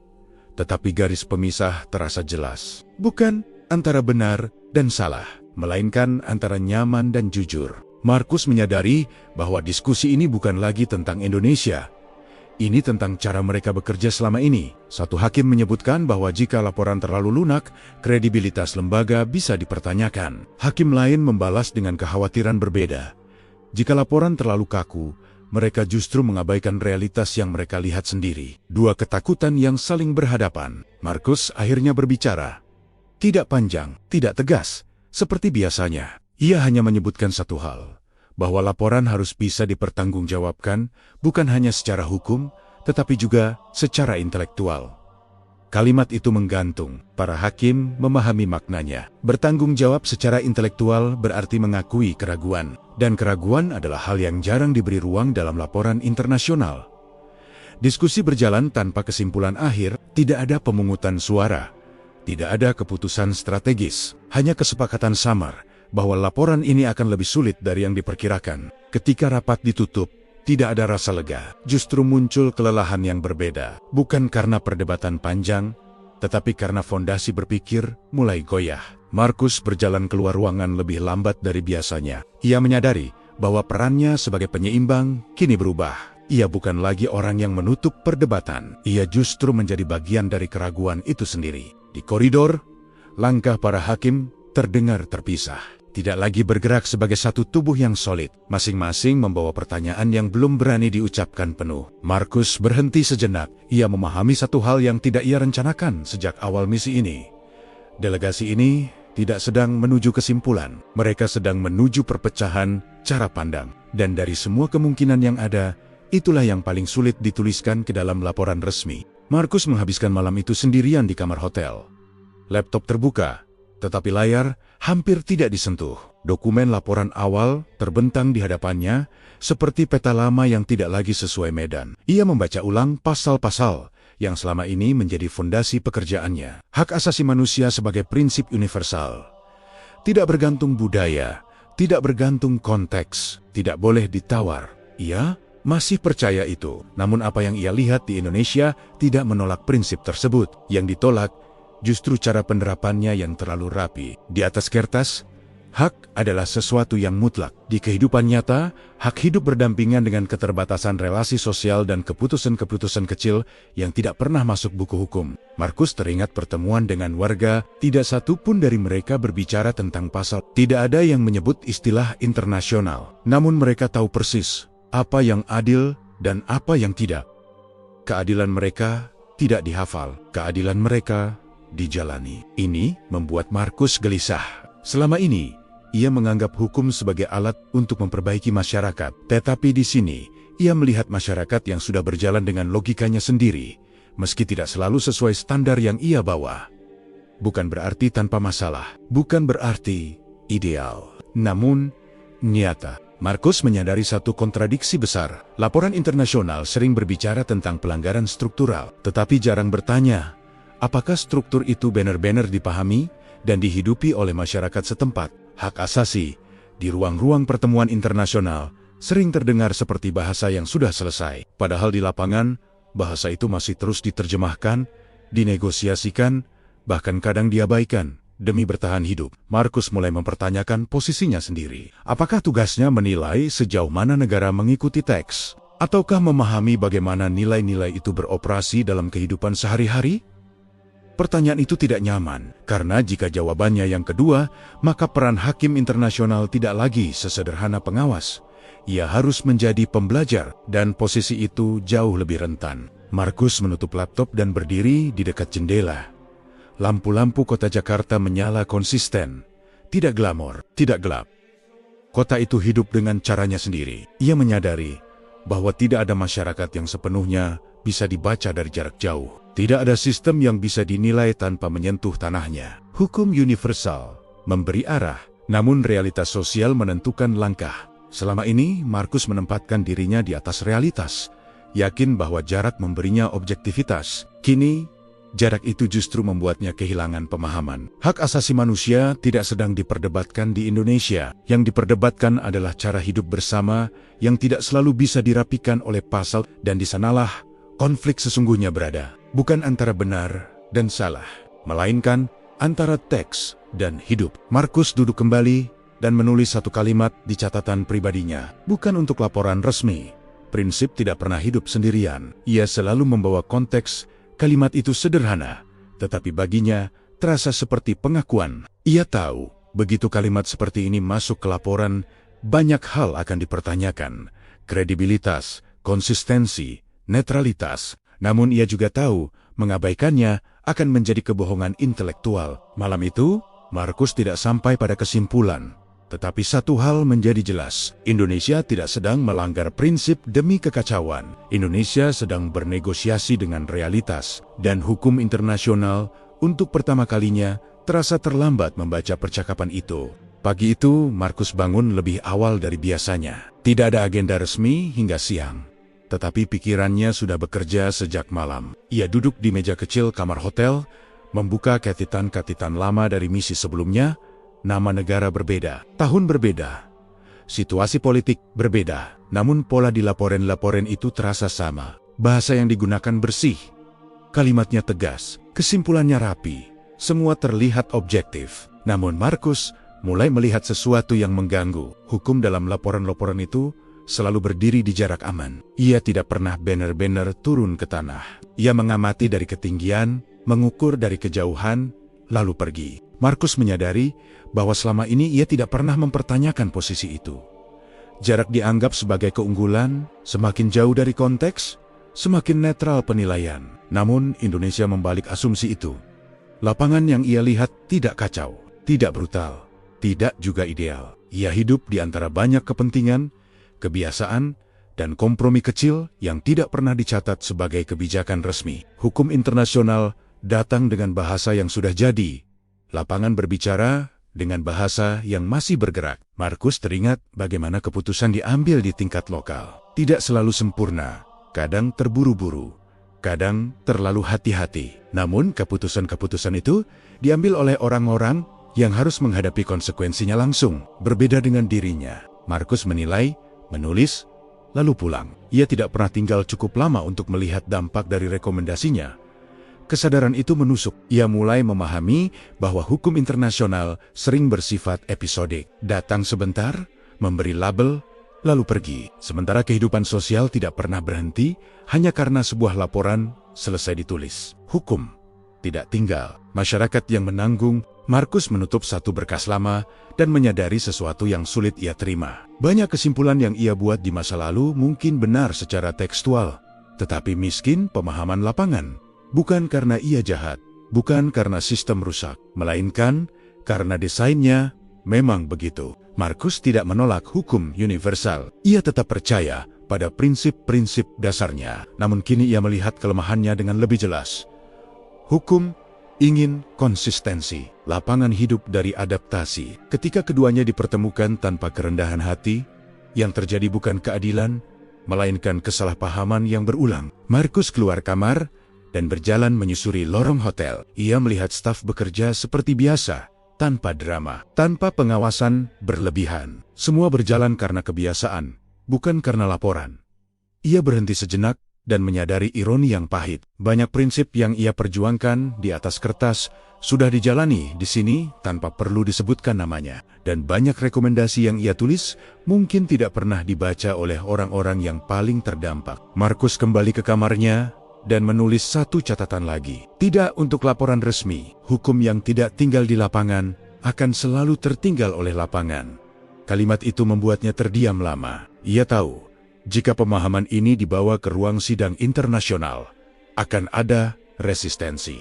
Speaker 1: Tetapi garis pemisah terasa jelas. Bukan antara benar dan salah, melainkan antara nyaman dan jujur. Markus menyadari bahwa diskusi ini bukan lagi tentang Indonesia. Ini tentang cara mereka bekerja selama ini. Satu hakim menyebutkan bahwa jika laporan terlalu lunak, kredibilitas lembaga bisa dipertanyakan. Hakim lain membalas dengan kekhawatiran berbeda. Jika laporan terlalu kaku, mereka justru mengabaikan realitas yang mereka lihat sendiri. Dua ketakutan yang saling berhadapan. Markus akhirnya berbicara. Tidak panjang, tidak tegas, seperti biasanya. Ia hanya menyebutkan satu hal, bahwa laporan harus bisa dipertanggungjawabkan bukan hanya secara hukum, tetapi juga secara intelektual. Kalimat itu menggantung. Para hakim memahami maknanya. Bertanggung jawab secara intelektual berarti mengakui keraguan. Dan keraguan adalah hal yang jarang diberi ruang dalam laporan internasional. Diskusi berjalan tanpa kesimpulan akhir, tidak ada pemungutan suara. Tidak ada keputusan strategis, hanya kesepakatan samar bahwa laporan ini akan lebih sulit dari yang diperkirakan. Ketika rapat ditutup, tidak ada rasa lega. Justru muncul kelelahan yang berbeda. Bukan karena perdebatan panjang, tetapi karena fondasi berpikir mulai goyah. Markus berjalan keluar ruangan lebih lambat dari biasanya. Ia menyadari bahwa perannya sebagai penyeimbang kini berubah. Ia bukan lagi orang yang menutup perdebatan. Ia justru menjadi bagian dari keraguan itu sendiri. Di koridor, langkah para hakim terdengar terpisah. Tidak lagi bergerak sebagai satu tubuh yang solid. Masing-masing membawa pertanyaan yang belum berani diucapkan penuh. Markus berhenti sejenak. Ia memahami satu hal yang tidak ia rencanakan sejak awal misi ini. Delegasi ini tidak sedang menuju kesimpulan. Mereka sedang menuju perpecahan cara pandang. Dan dari semua kemungkinan yang ada, itulah yang paling sulit dituliskan ke dalam laporan resmi. Markus menghabiskan malam itu sendirian di kamar hotel. Laptop terbuka, tetapi layar hampir tidak disentuh. Dokumen laporan awal terbentang di hadapannya, seperti peta lama yang tidak lagi sesuai medan. Ia membaca ulang pasal-pasal yang selama ini menjadi fondasi pekerjaannya. Hak asasi manusia sebagai prinsip universal. Tidak bergantung budaya, tidak bergantung konteks, tidak boleh ditawar. Ia masih percaya itu. Namun apa yang ia lihat di Indonesia tidak menolak prinsip tersebut. Yang ditolak justru cara penerapannya yang terlalu rapi. Di atas kertas, hak adalah sesuatu yang mutlak. Di kehidupan nyata, hak hidup berdampingan dengan keterbatasan relasi sosial dan keputusan-keputusan kecil yang tidak pernah masuk buku hukum. Markus teringat pertemuan dengan warga, tidak satu pun dari mereka berbicara tentang pasal. Tidak ada yang menyebut istilah internasional. Namun mereka tahu persis apa yang adil dan apa yang tidak. Keadilan mereka tidak dihafal, keadilan mereka dijalani. Ini membuat Markus gelisah. Selama ini, ia menganggap hukum sebagai alat untuk memperbaiki masyarakat. Tetapi di sini, ia melihat masyarakat yang sudah berjalan dengan logikanya sendiri, meski tidak selalu sesuai standar yang ia bawa. Bukan berarti tanpa masalah, bukan berarti ideal, namun nyata. Markus menyadari satu kontradiksi besar. Laporan internasional sering berbicara tentang pelanggaran struktural, tetapi jarang bertanya, apakah struktur itu benar-benar dipahami dan dihidupi oleh masyarakat setempat? Hak asasi di ruang-ruang pertemuan internasional sering terdengar seperti bahasa yang sudah selesai. Padahal di lapangan, bahasa itu masih terus diterjemahkan, dinegosiasikan, bahkan kadang diabaikan demi bertahan hidup. Markus mulai mempertanyakan posisinya sendiri. Apakah tugasnya menilai sejauh mana negara mengikuti teks? Ataukah memahami bagaimana nilai-nilai itu beroperasi dalam kehidupan sehari-hari? Pertanyaan itu tidak nyaman, karena jika jawabannya yang kedua, maka peran hakim internasional tidak lagi sesederhana pengawas. Ia harus menjadi pembelajar, dan posisi itu jauh lebih rentan. Markus menutup laptop dan berdiri di dekat jendela. Lampu-lampu kota Jakarta menyala konsisten. Tidak glamor, tidak gelap. Kota itu hidup dengan caranya sendiri. Ia menyadari bahwa tidak ada masyarakat yang sepenuhnya bisa dibaca dari jarak jauh. Tidak ada sistem yang bisa dinilai tanpa menyentuh tanahnya. Hukum universal memberi arah, namun realitas sosial menentukan langkah. Selama ini, Markus menempatkan dirinya di atas realitas, yakin bahwa jarak memberinya objektivitas. Kini, jarak itu justru membuatnya kehilangan pemahaman. Hak asasi manusia tidak sedang diperdebatkan di Indonesia. Yang diperdebatkan adalah cara hidup bersama yang tidak selalu bisa dirapikan oleh pasal, dan di sanalah konflik sesungguhnya berada. Bukan antara benar dan salah, melainkan antara teks dan hidup. Markus duduk kembali dan menulis satu kalimat di catatan pribadinya. Bukan untuk laporan resmi. Prinsip tidak pernah hidup sendirian. Ia selalu membawa konteks. Kalimat itu sederhana, tetapi baginya terasa seperti pengakuan. Ia tahu, begitu kalimat seperti ini masuk ke laporan, banyak hal akan dipertanyakan. Kredibilitas, konsistensi, netralitas. Namun ia juga tahu, mengabaikannya akan menjadi kebohongan intelektual. Malam itu, Markus tidak sampai pada kesimpulan. Tetapi satu hal menjadi jelas, Indonesia tidak sedang melanggar prinsip demi kekacauan. Indonesia sedang bernegosiasi dengan realitas, dan hukum internasional untuk pertama kalinya terasa terlambat membaca percakapan itu. Pagi itu, Markus bangun lebih awal dari biasanya. Tidak ada agenda resmi hingga siang. Tetapi pikirannya sudah bekerja sejak malam. Ia duduk di meja kecil kamar hotel, membuka catatan-catatan lama dari misi sebelumnya. Nama negara berbeda, tahun berbeda, situasi politik berbeda, namun pola di laporan-laporan itu terasa sama. Bahasa yang digunakan bersih, kalimatnya tegas, kesimpulannya rapi, semua terlihat objektif. Namun Markus mulai melihat sesuatu yang mengganggu. Hukum dalam laporan-laporan itu selalu berdiri di jarak aman. Ia tidak pernah benar-benar turun ke tanah. Ia mengamati dari ketinggian, mengukur dari kejauhan, lalu pergi. Markus menyadari bahwa selama ini ia tidak pernah mempertanyakan posisi itu. Jarak dianggap sebagai keunggulan, semakin jauh dari konteks, semakin netral penilaian. Namun Indonesia membalik asumsi itu. Lapangan yang ia lihat tidak kacau, tidak brutal, tidak juga ideal. Ia hidup di antara banyak kepentingan, kebiasaan, dan kompromi kecil yang tidak pernah dicatat sebagai kebijakan resmi. Hukum internasional datang dengan bahasa yang sudah jadi. Lapangan berbicara dengan bahasa yang masih bergerak. Markus teringat bagaimana keputusan diambil di tingkat lokal. Tidak selalu sempurna, kadang terburu-buru, kadang terlalu hati-hati. Namun keputusan-keputusan itu diambil oleh orang-orang yang harus menghadapi konsekuensinya langsung. Berbeda dengan dirinya, Markus menilai, menulis, lalu pulang. Ia tidak pernah tinggal cukup lama untuk melihat dampak dari rekomendasinya. Kesadaran itu menusuk. Ia mulai memahami bahwa hukum internasional sering bersifat episodik. Datang sebentar, memberi label, lalu pergi. Sementara kehidupan sosial tidak pernah berhenti hanya karena sebuah laporan selesai ditulis. Hukum tidak tinggal. Masyarakat yang menanggung. Markus menutup satu berkas lama dan menyadari sesuatu yang sulit ia terima. Banyak kesimpulan yang ia buat di masa lalu mungkin benar secara tekstual, tetapi miskin pemahaman lapangan. Bukan karena ia jahat, bukan karena sistem rusak, melainkan karena desainnya memang begitu. Markus tidak menolak hukum universal. Ia tetap percaya pada prinsip-prinsip dasarnya. Namun kini ia melihat kelemahannya dengan lebih jelas. Hukum ingin konsistensi, lapangan hidup dari adaptasi. Ketika keduanya dipertemukan tanpa kerendahan hati, yang terjadi bukan keadilan, melainkan kesalahpahaman yang berulang. Markus keluar kamar dan berjalan menyusuri lorong hotel. Ia melihat staf bekerja seperti biasa, tanpa drama, tanpa pengawasan berlebihan. Semua berjalan karena kebiasaan, bukan karena laporan. Ia berhenti sejenak dan menyadari ironi yang pahit. Banyak prinsip yang ia perjuangkan di atas kertas sudah dijalani di sini tanpa perlu disebutkan namanya. Dan banyak rekomendasi yang ia tulis mungkin tidak pernah dibaca oleh orang-orang yang paling terdampak. Markus kembali ke kamarnya dan menulis satu catatan lagi. Tidak untuk laporan resmi. Hukum yang tidak tinggal di lapangan akan selalu tertinggal oleh lapangan. Kalimat itu membuatnya terdiam lama. Ia tahu, jika pemahaman ini dibawa ke ruang sidang internasional, akan ada resistensi.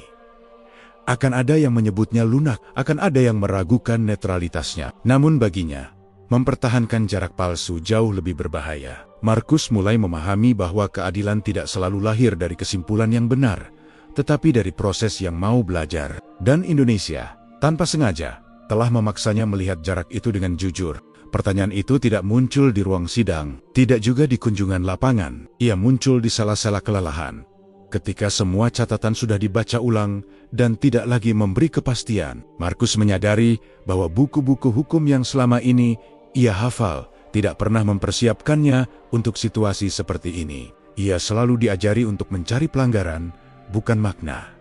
Speaker 1: Akan ada yang menyebutnya lunak, akan ada yang meragukan netralitasnya. Namun baginya, mempertahankan jarak palsu jauh lebih berbahaya. Markus mulai memahami bahwa keadilan tidak selalu lahir dari kesimpulan yang benar, tetapi dari proses yang mau belajar. Dan Indonesia, tanpa sengaja, telah memaksanya melihat jarak itu dengan jujur. Pertanyaan itu tidak muncul di ruang sidang, tidak juga di kunjungan lapangan. Ia muncul di sela-sela kelelahan. Ketika semua catatan sudah dibaca ulang dan tidak lagi memberi kepastian, Markus menyadari bahwa buku-buku hukum yang selama ini ia hafal tidak pernah mempersiapkannya untuk situasi seperti ini. Ia selalu diajari untuk mencari pelanggaran, bukan makna.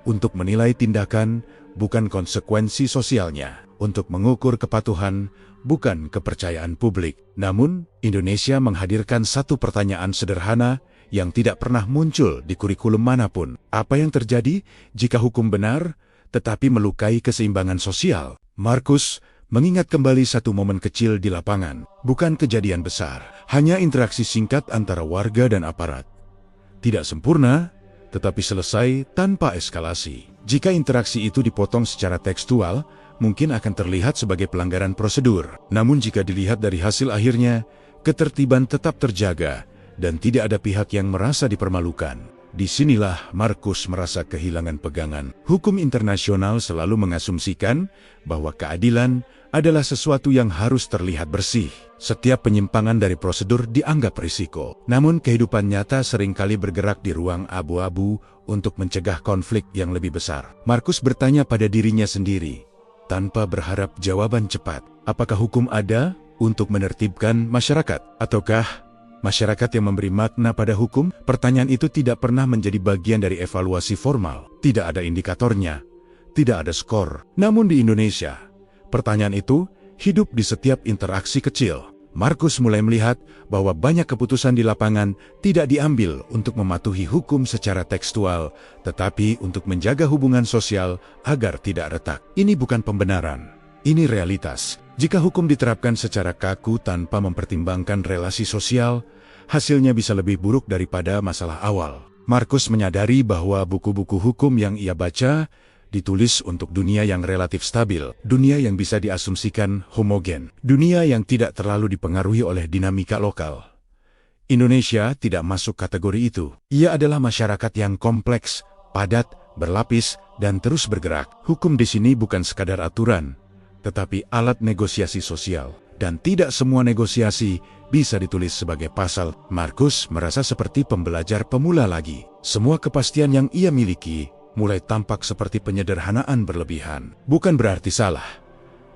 Speaker 1: Untuk menilai tindakan, bukan konsekuensi sosialnya. Untuk mengukur kepatuhan, bukan kepercayaan publik. Namun, Indonesia menghadirkan satu pertanyaan sederhana yang tidak pernah muncul di kurikulum manapun. Apa yang terjadi jika hukum benar, tetapi melukai keseimbangan sosial? Markus mengingat kembali satu momen kecil di lapangan. Bukan kejadian besar, hanya interaksi singkat antara warga dan aparat. Tidak sempurna, tetapi selesai tanpa eskalasi. Jika interaksi itu dipotong secara tekstual, mungkin akan terlihat sebagai pelanggaran prosedur. Namun jika dilihat dari hasil akhirnya, ketertiban tetap terjaga dan tidak ada pihak yang merasa dipermalukan. Disinilah Markus merasa kehilangan pegangan. Hukum internasional selalu mengasumsikan bahwa keadilan adalah sesuatu yang harus terlihat bersih. Setiap penyimpangan dari prosedur dianggap risiko. Namun kehidupan nyata seringkali bergerak di ruang abu-abu untuk mencegah konflik yang lebih besar. Markus bertanya pada dirinya sendiri, tanpa berharap jawaban cepat. Apakah hukum ada untuk menertibkan masyarakat? Ataukah masyarakat yang memberi makna pada hukum? Pertanyaan itu tidak pernah menjadi bagian dari evaluasi formal. Tidak ada indikatornya, tidak ada skor. Namun di Indonesia, pertanyaan itu hidup di setiap interaksi kecil. Markus mulai melihat bahwa banyak keputusan di lapangan tidak diambil untuk mematuhi hukum secara tekstual, tetapi untuk menjaga hubungan sosial agar tidak retak. Ini bukan pembenaran, ini realitas. Jika hukum diterapkan secara kaku tanpa mempertimbangkan relasi sosial, hasilnya bisa lebih buruk daripada masalah awal. Markus menyadari bahwa buku-buku hukum yang ia baca ditulis untuk dunia yang relatif stabil, dunia yang bisa diasumsikan homogen, dunia yang tidak terlalu dipengaruhi oleh dinamika lokal. Indonesia tidak masuk kategori itu. Ia adalah masyarakat yang kompleks, padat, berlapis, dan terus bergerak. Hukum di sini bukan sekadar aturan, tetapi alat negosiasi sosial. Dan tidak semua negosiasi bisa ditulis sebagai pasal. Markus merasa seperti pembelajar pemula lagi. Semua kepastian yang ia miliki mulai tampak seperti penyederhanaan berlebihan. Bukan berarti salah,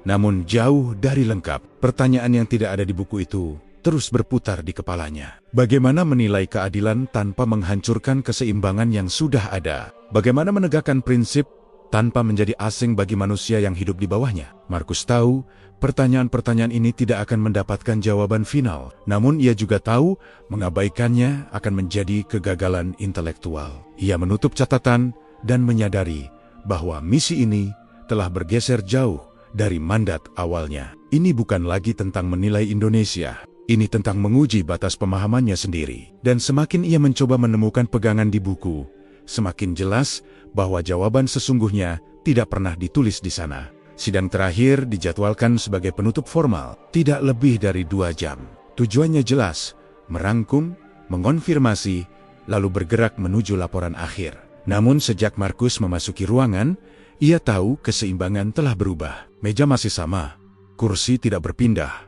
Speaker 1: namun jauh dari lengkap. Pertanyaan yang tidak ada di buku itu terus berputar di kepalanya. Bagaimana menilai keadilan tanpa menghancurkan keseimbangan yang sudah ada? Bagaimana menegakkan prinsip tanpa menjadi asing bagi manusia yang hidup di bawahnya? Markus tahu pertanyaan-pertanyaan ini tidak akan mendapatkan jawaban final. Namun ia juga tahu mengabaikannya akan menjadi kegagalan intelektual. Ia menutup catatan dan menyadari bahwa misi ini telah bergeser jauh dari mandat awalnya. Ini bukan lagi tentang menilai Indonesia. Ini tentang menguji batas pemahamannya sendiri. Dan semakin ia mencoba menemukan pegangan di buku, semakin jelas bahwa jawaban sesungguhnya tidak pernah ditulis di sana. Sidang terakhir dijadwalkan sebagai penutup formal, tidak lebih dari 2 jam. Tujuannya jelas, merangkum, mengonfirmasi, lalu bergerak menuju laporan akhir. Namun sejak Markus memasuki ruangan, ia tahu keseimbangan telah berubah. Meja masih sama, kursi tidak berpindah,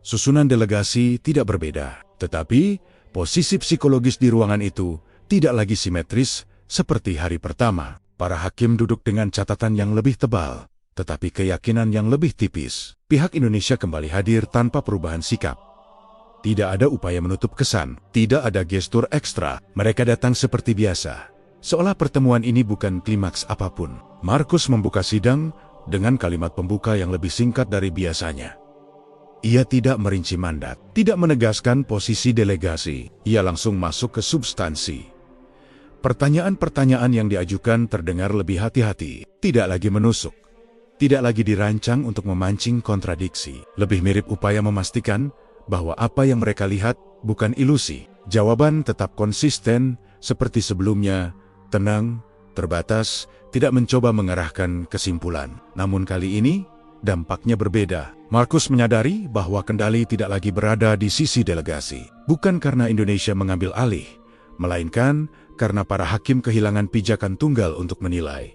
Speaker 1: susunan delegasi tidak berbeda. Tetapi posisi psikologis di ruangan itu tidak lagi simetris seperti hari pertama. Para hakim duduk dengan catatan yang lebih tebal, tetapi keyakinan yang lebih tipis. Pihak Indonesia kembali hadir tanpa perubahan sikap. Tidak ada upaya menutup kesan, tidak ada gestur ekstra. Mereka datang seperti biasa, seolah pertemuan ini bukan klimaks apapun. Markus membuka sidang dengan kalimat pembuka yang lebih singkat dari biasanya. Ia tidak merinci mandat, tidak menegaskan posisi delegasi. Ia langsung masuk ke substansi. Pertanyaan-pertanyaan yang diajukan terdengar lebih hati-hati, tidak lagi menusuk, tidak lagi dirancang untuk memancing kontradiksi. Lebih mirip upaya memastikan bahwa apa yang mereka lihat bukan ilusi. Jawaban tetap konsisten seperti sebelumnya, tenang, terbatas, tidak mencoba mengarahkan kesimpulan. Namun kali ini, dampaknya berbeda. Markus menyadari bahwa kendali tidak lagi berada di sisi delegasi. Bukan karena Indonesia mengambil alih, melainkan karena para hakim kehilangan pijakan tunggal untuk menilai.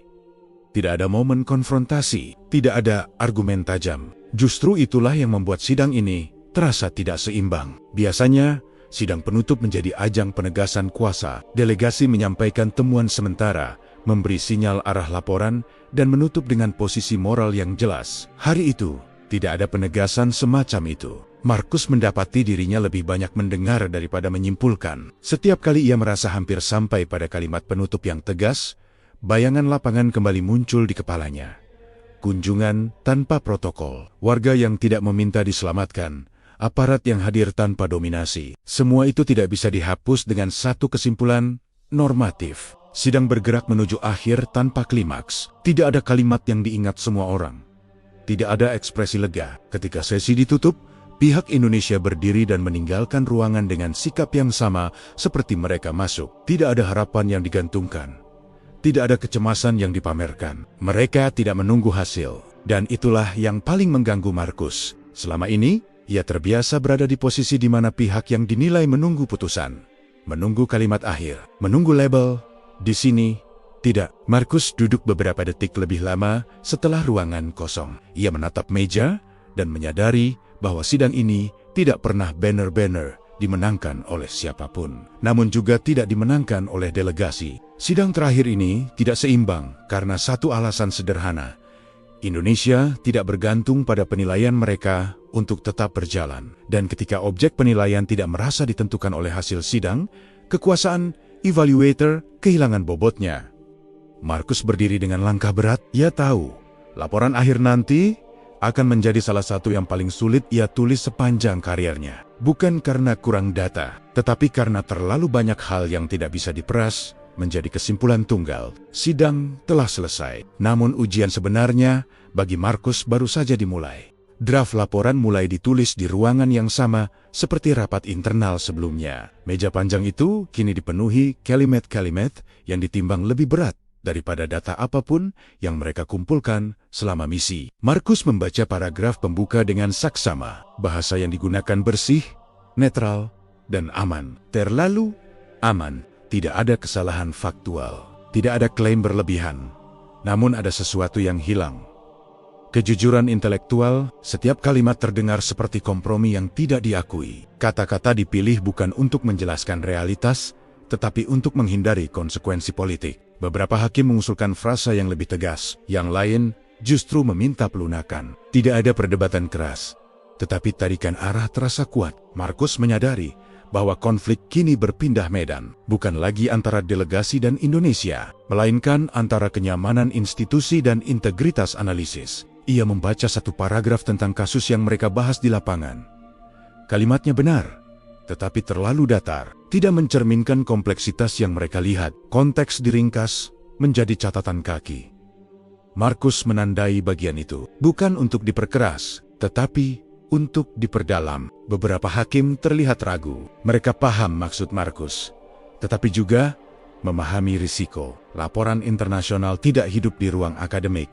Speaker 1: Tidak ada momen konfrontasi, tidak ada argumen tajam. Justru itulah yang membuat sidang ini terasa tidak seimbang. Biasanya, sidang penutup menjadi ajang penegasan kuasa. Delegasi menyampaikan temuan sementara, memberi sinyal arah laporan, dan menutup dengan posisi moral yang jelas. Hari itu, tidak ada penegasan semacam itu. Markus mendapati dirinya lebih banyak mendengar daripada menyimpulkan. Setiap kali ia merasa hampir sampai pada kalimat penutup yang tegas, bayangan lapangan kembali muncul di kepalanya. Kunjungan tanpa protokol, warga yang tidak meminta diselamatkan, aparat yang hadir tanpa dominasi. Semua itu tidak bisa dihapus dengan satu kesimpulan normatif. Sidang bergerak menuju akhir tanpa klimaks. Tidak ada kalimat yang diingat semua orang. Tidak ada ekspresi lega. Ketika sesi ditutup, pihak Indonesia berdiri dan meninggalkan ruangan dengan sikap yang sama seperti mereka masuk. Tidak ada harapan yang digantungkan. Tidak ada kecemasan yang dipamerkan. Mereka tidak menunggu hasil. Dan itulah yang paling mengganggu Markus. Selama ini, ia terbiasa berada di posisi di mana pihak yang dinilai menunggu putusan, menunggu kalimat akhir, menunggu label. Di sini, tidak. Markus duduk beberapa detik lebih lama setelah ruangan kosong. Ia menatap meja dan menyadari bahwa sidang ini tidak pernah banner-banner dimenangkan oleh siapapun, namun juga tidak dimenangkan oleh delegasi. Sidang terakhir ini tidak seimbang karena satu alasan sederhana. Indonesia tidak bergantung pada penilaian mereka untuk tetap berjalan. Dan ketika objek penilaian tidak merasa ditentukan oleh hasil sidang, kekuasaan evaluator kehilangan bobotnya. Markus berdiri dengan langkah berat. Ia tahu, laporan akhir nanti akan menjadi salah satu yang paling sulit ia tulis sepanjang karirnya. Bukan karena kurang data, tetapi karena terlalu banyak hal yang tidak bisa diperas menjadi kesimpulan tunggal. Sidang telah selesai, namun ujian sebenarnya bagi Markus baru saja dimulai. Draft laporan mulai ditulis di ruangan yang sama seperti rapat internal sebelumnya. Meja panjang itu kini dipenuhi kalimat-kalimat yang ditimbang lebih berat daripada data apapun yang mereka kumpulkan selama misi. Markus membaca paragraf pembuka dengan saksama. Bahasa yang digunakan bersih, netral, dan aman. Terlalu aman. Tidak ada kesalahan faktual. Tidak ada klaim berlebihan. Namun ada sesuatu yang hilang. Kejujuran intelektual, setiap kalimat terdengar seperti kompromi yang tidak diakui. Kata-kata dipilih bukan untuk menjelaskan realitas, tetapi untuk menghindari konsekuensi politik. Beberapa hakim mengusulkan frasa yang lebih tegas, yang lain justru meminta pelunakan. Tidak ada perdebatan keras, tetapi tarikan arah terasa kuat. Markus menyadari bahwa konflik kini berpindah medan, bukan lagi antara delegasi dan Indonesia, melainkan antara kenyamanan institusi dan integritas analisis. Ia membaca satu paragraf tentang kasus yang mereka bahas di lapangan. Kalimatnya benar, tetapi terlalu datar, tidak mencerminkan kompleksitas yang mereka lihat. Konteks diringkas menjadi catatan kaki. Markus menandai bagian itu, bukan untuk diperkeras, tetapi untuk diperdalam. Beberapa hakim terlihat ragu. Mereka paham maksud Markus, tetapi juga memahami risiko. Laporan internasional tidak hidup di ruang akademik.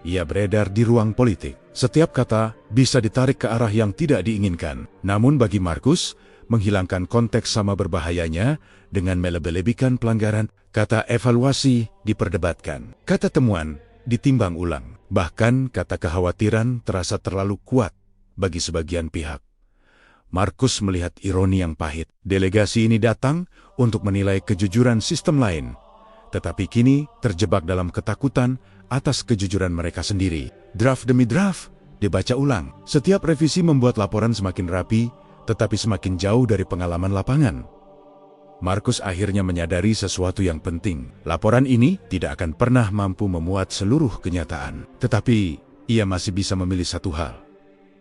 Speaker 1: Ia beredar di ruang politik. Setiap kata bisa ditarik ke arah yang tidak diinginkan. Namun bagi Markus, menghilangkan konteks sama berbahayanya dengan melebih-lebihkan pelanggaran. Kata evaluasi diperdebatkan. Kata temuan ditimbang ulang. Bahkan kata kekhawatiran terasa terlalu kuat bagi sebagian pihak. Markus melihat ironi yang pahit. Delegasi ini datang untuk menilai kejujuran sistem lain, tetapi kini terjebak dalam ketakutan atas kejujuran mereka sendiri. Draft demi draft dibaca ulang. Setiap revisi membuat laporan semakin rapi, tetapi semakin jauh dari pengalaman lapangan. Markus akhirnya menyadari sesuatu yang penting. Laporan ini tidak akan pernah mampu memuat seluruh kenyataan. Tetapi ia masih bisa memilih satu hal.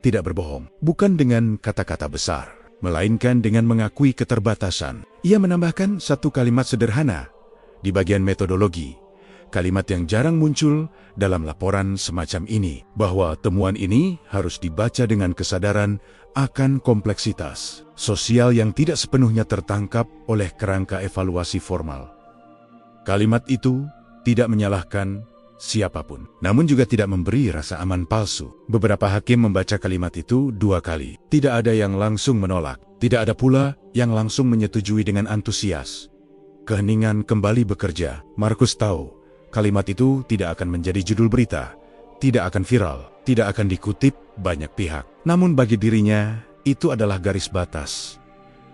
Speaker 1: Tidak berbohong. Bukan dengan kata-kata besar, melainkan dengan mengakui keterbatasan. Ia menambahkan satu kalimat sederhana di bagian metodologi. Kalimat yang jarang muncul dalam laporan semacam ini, bahwa temuan ini harus dibaca dengan kesadaran akan kompleksitas sosial yang tidak sepenuhnya tertangkap oleh kerangka evaluasi formal. Kalimat itu tidak menyalahkan siapapun, namun juga tidak memberi rasa aman palsu. Beberapa hakim membaca kalimat itu 2 kali. Tidak ada yang langsung menolak, tidak ada pula yang langsung menyetujui dengan antusias. Keheningan kembali bekerja. Markus tahu kalimat itu tidak akan menjadi judul berita, tidak akan viral, tidak akan dikutip banyak pihak. Namun bagi dirinya, itu adalah garis batas.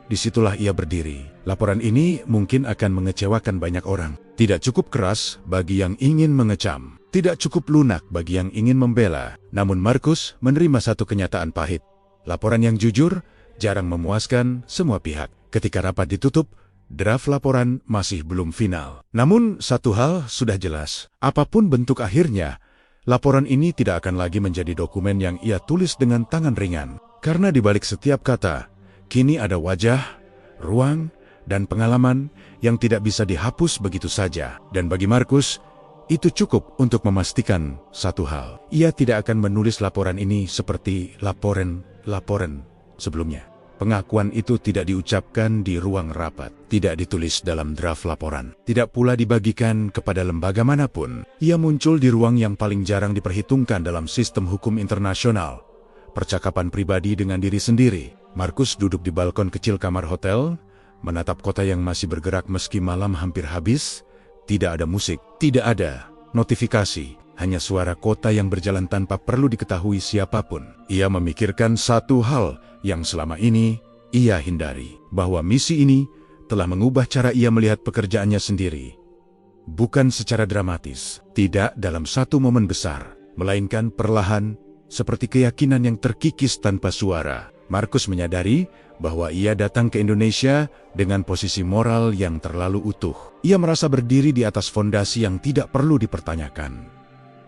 Speaker 1: Disitulah ia berdiri. Laporan ini mungkin akan mengecewakan banyak orang. Tidak cukup keras bagi yang ingin mengecam. Tidak cukup lunak bagi yang ingin membela. Namun Markus menerima satu kenyataan pahit. Laporan yang jujur jarang memuaskan semua pihak. Ketika rapat ditutup, draft laporan masih belum final. Namun satu hal sudah jelas. Apapun bentuk akhirnya, laporan ini tidak akan lagi menjadi dokumen yang ia tulis dengan tangan ringan. Karena di balik setiap kata, kini ada wajah, ruang, dan pengalaman yang tidak bisa dihapus begitu saja. Dan bagi Markus, itu cukup untuk memastikan satu hal. Ia tidak akan menulis laporan ini seperti laporan sebelumnya. Pengakuan itu tidak diucapkan di ruang rapat, tidak ditulis dalam draft laporan, tidak pula dibagikan kepada lembaga manapun. Ia muncul di ruang yang paling jarang diperhitungkan dalam sistem hukum internasional. Percakapan pribadi dengan diri sendiri. Markus duduk di balkon kecil kamar hotel, menatap kota yang masih bergerak meski malam hampir habis. Tidak ada musik, tidak ada notifikasi, hanya suara kota yang berjalan tanpa perlu diketahui siapapun. Ia memikirkan satu hal yang selama ini ia hindari, bahwa misi ini telah mengubah cara ia melihat pekerjaannya sendiri. Bukan secara dramatis, tidak dalam satu momen besar, melainkan perlahan, seperti keyakinan yang terkikis tanpa suara. Markus menyadari bahwa ia datang ke Indonesia dengan posisi moral yang terlalu utuh. Ia merasa berdiri di atas fondasi yang tidak perlu dipertanyakan.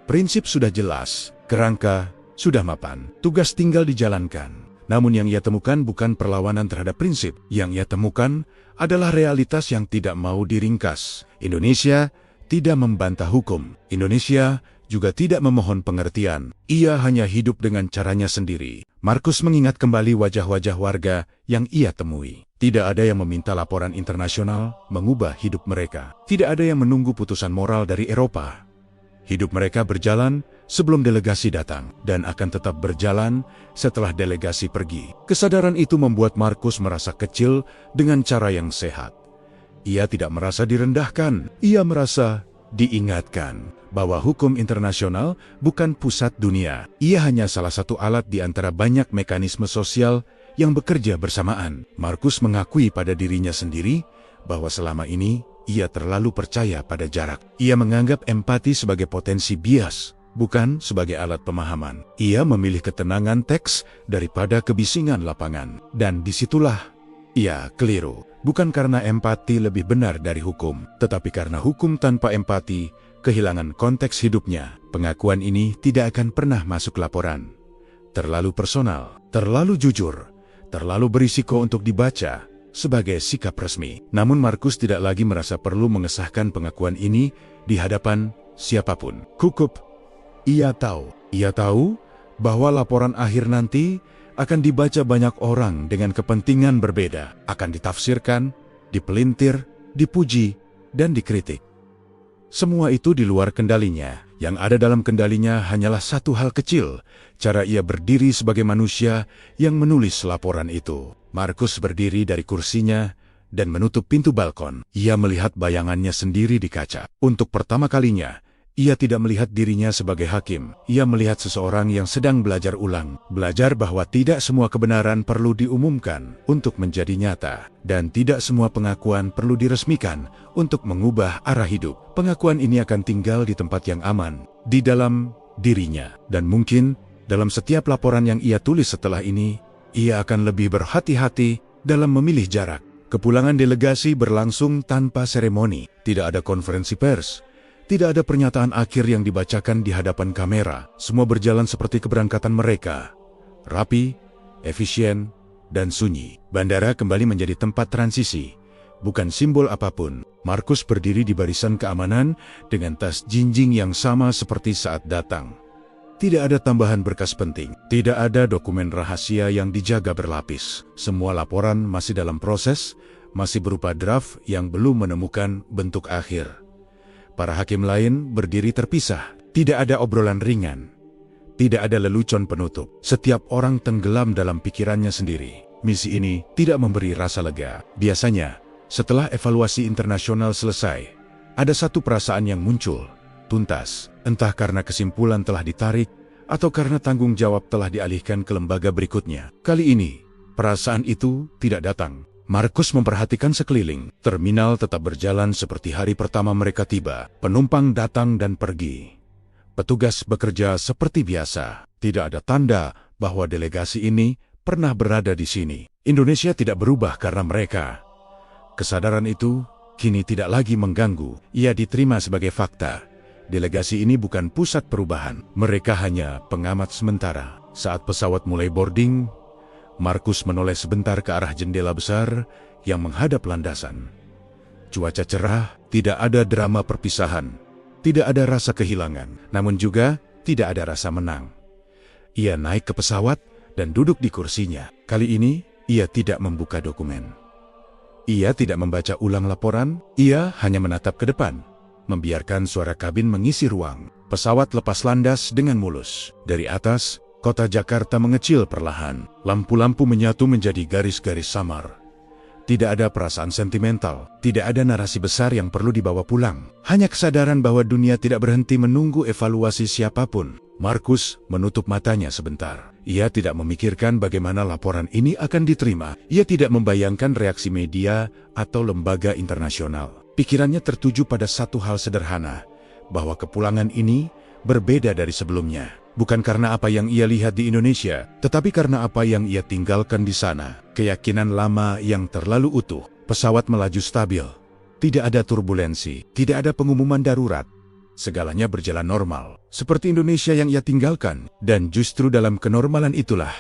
Speaker 1: Prinsip sudah jelas, kerangka sudah mapan, tugas tinggal dijalankan. Namun yang ia temukan bukan perlawanan terhadap prinsip. Yang ia temukan adalah realitas yang tidak mau diringkas. Indonesia tidak membantah hukum. Indonesia juga tidak memohon pengertian. Ia hanya hidup dengan caranya sendiri. Markus mengingat kembali wajah-wajah warga yang ia temui. Tidak ada yang meminta laporan internasional mengubah hidup mereka. Tidak ada yang menunggu putusan moral dari Eropa. Hidup mereka berjalan sebelum delegasi datang dan akan tetap berjalan setelah delegasi pergi. Kesadaran itu membuat Markus merasa kecil dengan cara yang sehat. Ia tidak merasa direndahkan, ia merasa diingatkan bahwa hukum internasional bukan pusat dunia. Ia hanya salah satu alat di antara banyak mekanisme sosial yang bekerja bersamaan. Markus mengakui pada dirinya sendiri bahwa selama ini ia terlalu percaya pada jarak. Ia menganggap empati sebagai potensi bias, bukan sebagai alat pemahaman. Ia memilih ketenangan teks daripada kebisingan lapangan. Dan disitulah ia keliru. Bukan karena empati lebih benar dari hukum, tetapi karena hukum tanpa empati kehilangan konteks hidupnya. Pengakuan ini tidak akan pernah masuk laporan. Terlalu personal, terlalu jujur, terlalu berisiko untuk dibaca sebagai sikap resmi. Namun Markus tidak lagi merasa perlu mengesahkan pengakuan ini di hadapan siapapun. Cukup. Ia tahu bahwa laporan akhir nanti akan dibaca banyak orang dengan kepentingan berbeda, akan ditafsirkan, dipelintir, dipuji, dan dikritik. Semua itu di luar kendalinya. Yang ada dalam kendalinya hanyalah satu hal kecil, cara ia berdiri sebagai manusia yang menulis laporan itu. Markus berdiri dari kursinya dan menutup pintu balkon. Ia melihat bayangannya sendiri di kaca. Untuk pertama kalinya, ia tidak melihat dirinya sebagai hakim. Ia melihat seseorang yang sedang belajar ulang. Belajar bahwa tidak semua kebenaran perlu diumumkan untuk menjadi nyata. Dan tidak semua pengakuan perlu diresmikan untuk mengubah arah hidup. Pengakuan ini akan tinggal di tempat yang aman, di dalam dirinya. Dan mungkin dalam setiap laporan yang ia tulis setelah ini, ia akan lebih berhati-hati dalam memilih jarak. Kepulangan delegasi berlangsung tanpa seremoni. Tidak ada konferensi pers. Tidak ada pernyataan akhir yang dibacakan di hadapan kamera. Semua berjalan seperti keberangkatan mereka. Rapi, efisien, dan sunyi. Bandara kembali menjadi tempat transisi. Bukan simbol apapun. Markus berdiri di barisan keamanan dengan tas jinjing yang sama seperti saat datang. Tidak ada tambahan berkas penting. Tidak ada dokumen rahasia yang dijaga berlapis. Semua laporan masih dalam proses, masih berupa draft yang belum menemukan bentuk akhir. Para hakim lain berdiri terpisah. Tidak ada obrolan ringan. Tidak ada lelucon penutup. Setiap orang tenggelam dalam pikirannya sendiri. Misi ini tidak memberi rasa lega. Biasanya, setelah evaluasi internasional selesai, ada satu perasaan yang muncul. Tuntas, entah karena kesimpulan telah ditarik, atau karena tanggung jawab telah dialihkan ke lembaga berikutnya. Kali ini, perasaan itu tidak datang. Markus memperhatikan sekeliling. Terminal tetap berjalan seperti hari pertama mereka tiba. Penumpang datang dan pergi. Petugas bekerja seperti biasa. Tidak ada tanda bahwa delegasi ini pernah berada di sini. Indonesia tidak berubah karena mereka. Kesadaran itu kini tidak lagi mengganggu. Ia diterima sebagai fakta. Delegasi ini bukan pusat perubahan. Mereka hanya pengamat sementara. Saat pesawat mulai boarding, Markus menoleh sebentar ke arah jendela besar yang menghadap landasan. Cuaca cerah, tidak ada drama perpisahan. Tidak ada rasa kehilangan, namun juga tidak ada rasa menang. Ia naik ke pesawat dan duduk di kursinya. Kali ini, ia tidak membuka dokumen. Ia tidak membaca ulang laporan, ia hanya menatap ke depan. Membiarkan suara kabin mengisi ruang. Pesawat lepas landas dengan mulus. Dari atas, kota Jakarta mengecil perlahan. Lampu-lampu menyatu menjadi garis-garis samar. Tidak ada perasaan sentimental. Tidak ada narasi besar yang perlu dibawa pulang. Hanya kesadaran bahwa dunia tidak berhenti menunggu evaluasi siapapun. Markus menutup matanya sebentar. Ia tidak memikirkan bagaimana laporan ini akan diterima. Ia tidak membayangkan reaksi media atau lembaga internasional. Pikirannya tertuju pada satu hal sederhana, bahwa kepulangan ini berbeda dari sebelumnya. Bukan karena apa yang ia lihat di Indonesia, tetapi karena apa yang ia tinggalkan di sana. Keyakinan lama yang terlalu utuh. Pesawat melaju stabil. Tidak ada turbulensi, tidak ada pengumuman darurat. Segalanya berjalan normal, seperti Indonesia yang ia tinggalkan. Dan justru dalam kenormalan itulah,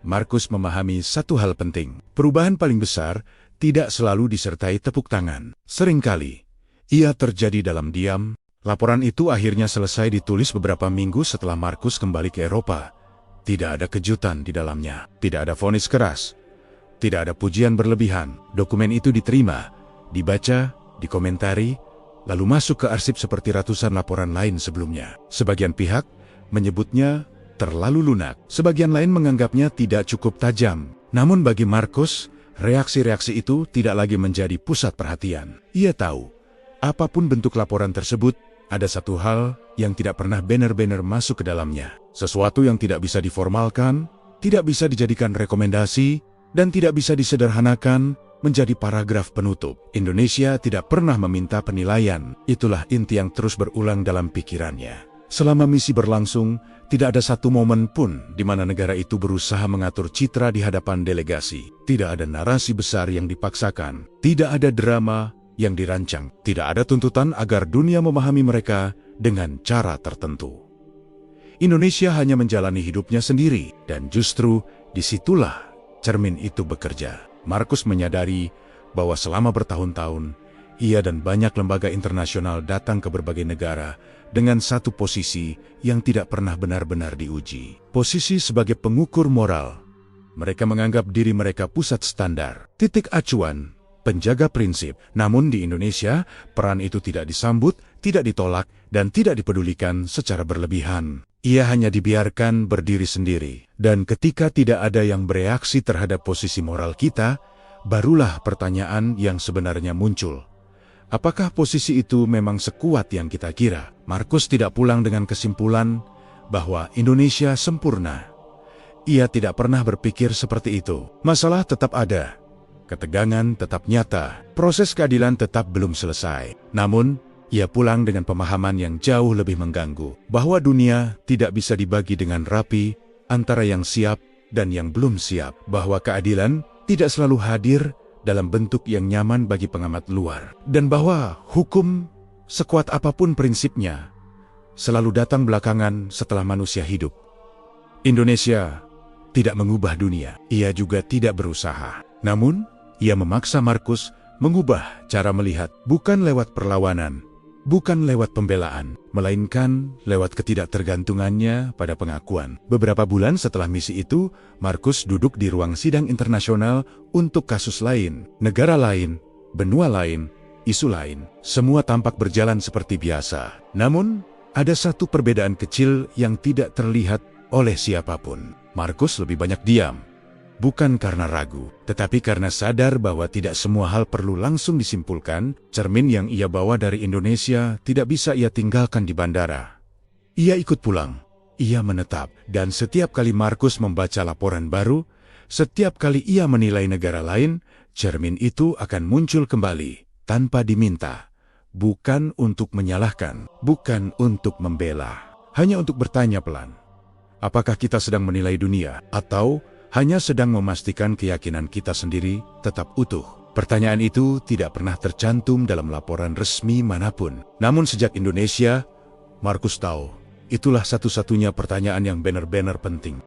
Speaker 1: Markus memahami satu hal penting. Perubahan paling besar tidak selalu disertai tepuk tangan. Seringkali, ia terjadi dalam diam. Laporan itu akhirnya selesai ditulis beberapa minggu setelah Markus kembali ke Eropa. Tidak ada kejutan di dalamnya. Tidak ada vonis keras. Tidak ada pujian berlebihan. Dokumen itu diterima, dibaca, dikomentari, lalu masuk ke arsip seperti ratusan laporan lain sebelumnya. Sebagian pihak menyebutnya terlalu lunak, sebagian lain menganggapnya tidak cukup tajam. Namun bagi Markus, reaksi-reaksi itu tidak lagi menjadi pusat perhatian. Ia tahu, apapun bentuk laporan tersebut, ada satu hal yang tidak pernah benar-benar masuk ke dalamnya. Sesuatu yang tidak bisa diformalkan, tidak bisa dijadikan rekomendasi, dan tidak bisa disederhanakan menjadi paragraf penutup. Indonesia tidak pernah meminta penilaian. Itulah inti yang terus berulang dalam pikirannya. Selama misi berlangsung, tidak ada satu momen pun di mana negara itu berusaha mengatur citra di hadapan delegasi. Tidak ada narasi besar yang dipaksakan. Tidak ada drama yang dirancang. Tidak ada tuntutan agar dunia memahami mereka dengan cara tertentu. Indonesia hanya menjalani hidupnya sendiri, dan justru disitulah cermin itu bekerja. Markus menyadari bahwa selama bertahun-tahun, ia dan banyak lembaga internasional datang ke berbagai negara dengan satu posisi yang tidak pernah benar-benar diuji. Posisi sebagai pengukur moral. Mereka menganggap diri mereka pusat standar, titik acuan, penjaga prinsip. Namun di Indonesia, peran itu tidak disambut, tidak ditolak, dan tidak dipedulikan secara berlebihan. Ia hanya dibiarkan berdiri sendiri. Dan ketika tidak ada yang bereaksi terhadap posisi moral kita, barulah pertanyaan yang sebenarnya muncul. Apakah posisi itu memang sekuat yang kita kira? Markus tidak pulang dengan kesimpulan bahwa Indonesia sempurna. Ia tidak pernah berpikir seperti itu. Masalah tetap ada. Ketegangan tetap nyata. Proses keadilan tetap belum selesai. Namun, ia pulang dengan pemahaman yang jauh lebih mengganggu, bahwa dunia tidak bisa dibagi dengan rapi antara yang siap dan yang belum siap, bahwa keadilan tidak selalu hadir dalam bentuk yang nyaman bagi pengamat luar, dan bahwa hukum, sekuat apapun prinsipnya, selalu datang belakangan setelah manusia hidup. Indonesia tidak mengubah dunia, ia juga tidak berusaha. Namun, ia memaksa Markus mengubah cara melihat, bukan lewat perlawanan, bukan lewat pembelaan, melainkan lewat ketidaktergantungannya pada pengakuan. Beberapa bulan setelah misi itu, Markus duduk di ruang sidang internasional untuk kasus lain, negara lain, benua lain, isu lain. Semua tampak berjalan seperti biasa. Namun, ada satu perbedaan kecil yang tidak terlihat oleh siapapun. Markus lebih banyak diam. Bukan karena ragu, tetapi karena sadar bahwa tidak semua hal perlu langsung disimpulkan. Cermin yang ia bawa dari Indonesia tidak bisa ia tinggalkan di bandara. Ia ikut pulang, ia menetap, dan setiap kali Markus membaca laporan baru, setiap kali ia menilai negara lain, cermin itu akan muncul kembali, tanpa diminta. Bukan untuk menyalahkan, bukan untuk membela, hanya untuk bertanya pelan. Apakah kita sedang menilai dunia, atau hanya sedang memastikan keyakinan kita sendiri tetap utuh? Pertanyaan itu tidak pernah tercantum dalam laporan resmi manapun. Namun sejak Indonesia, Markus tahu, itulah satu-satunya pertanyaan yang benar-benar penting.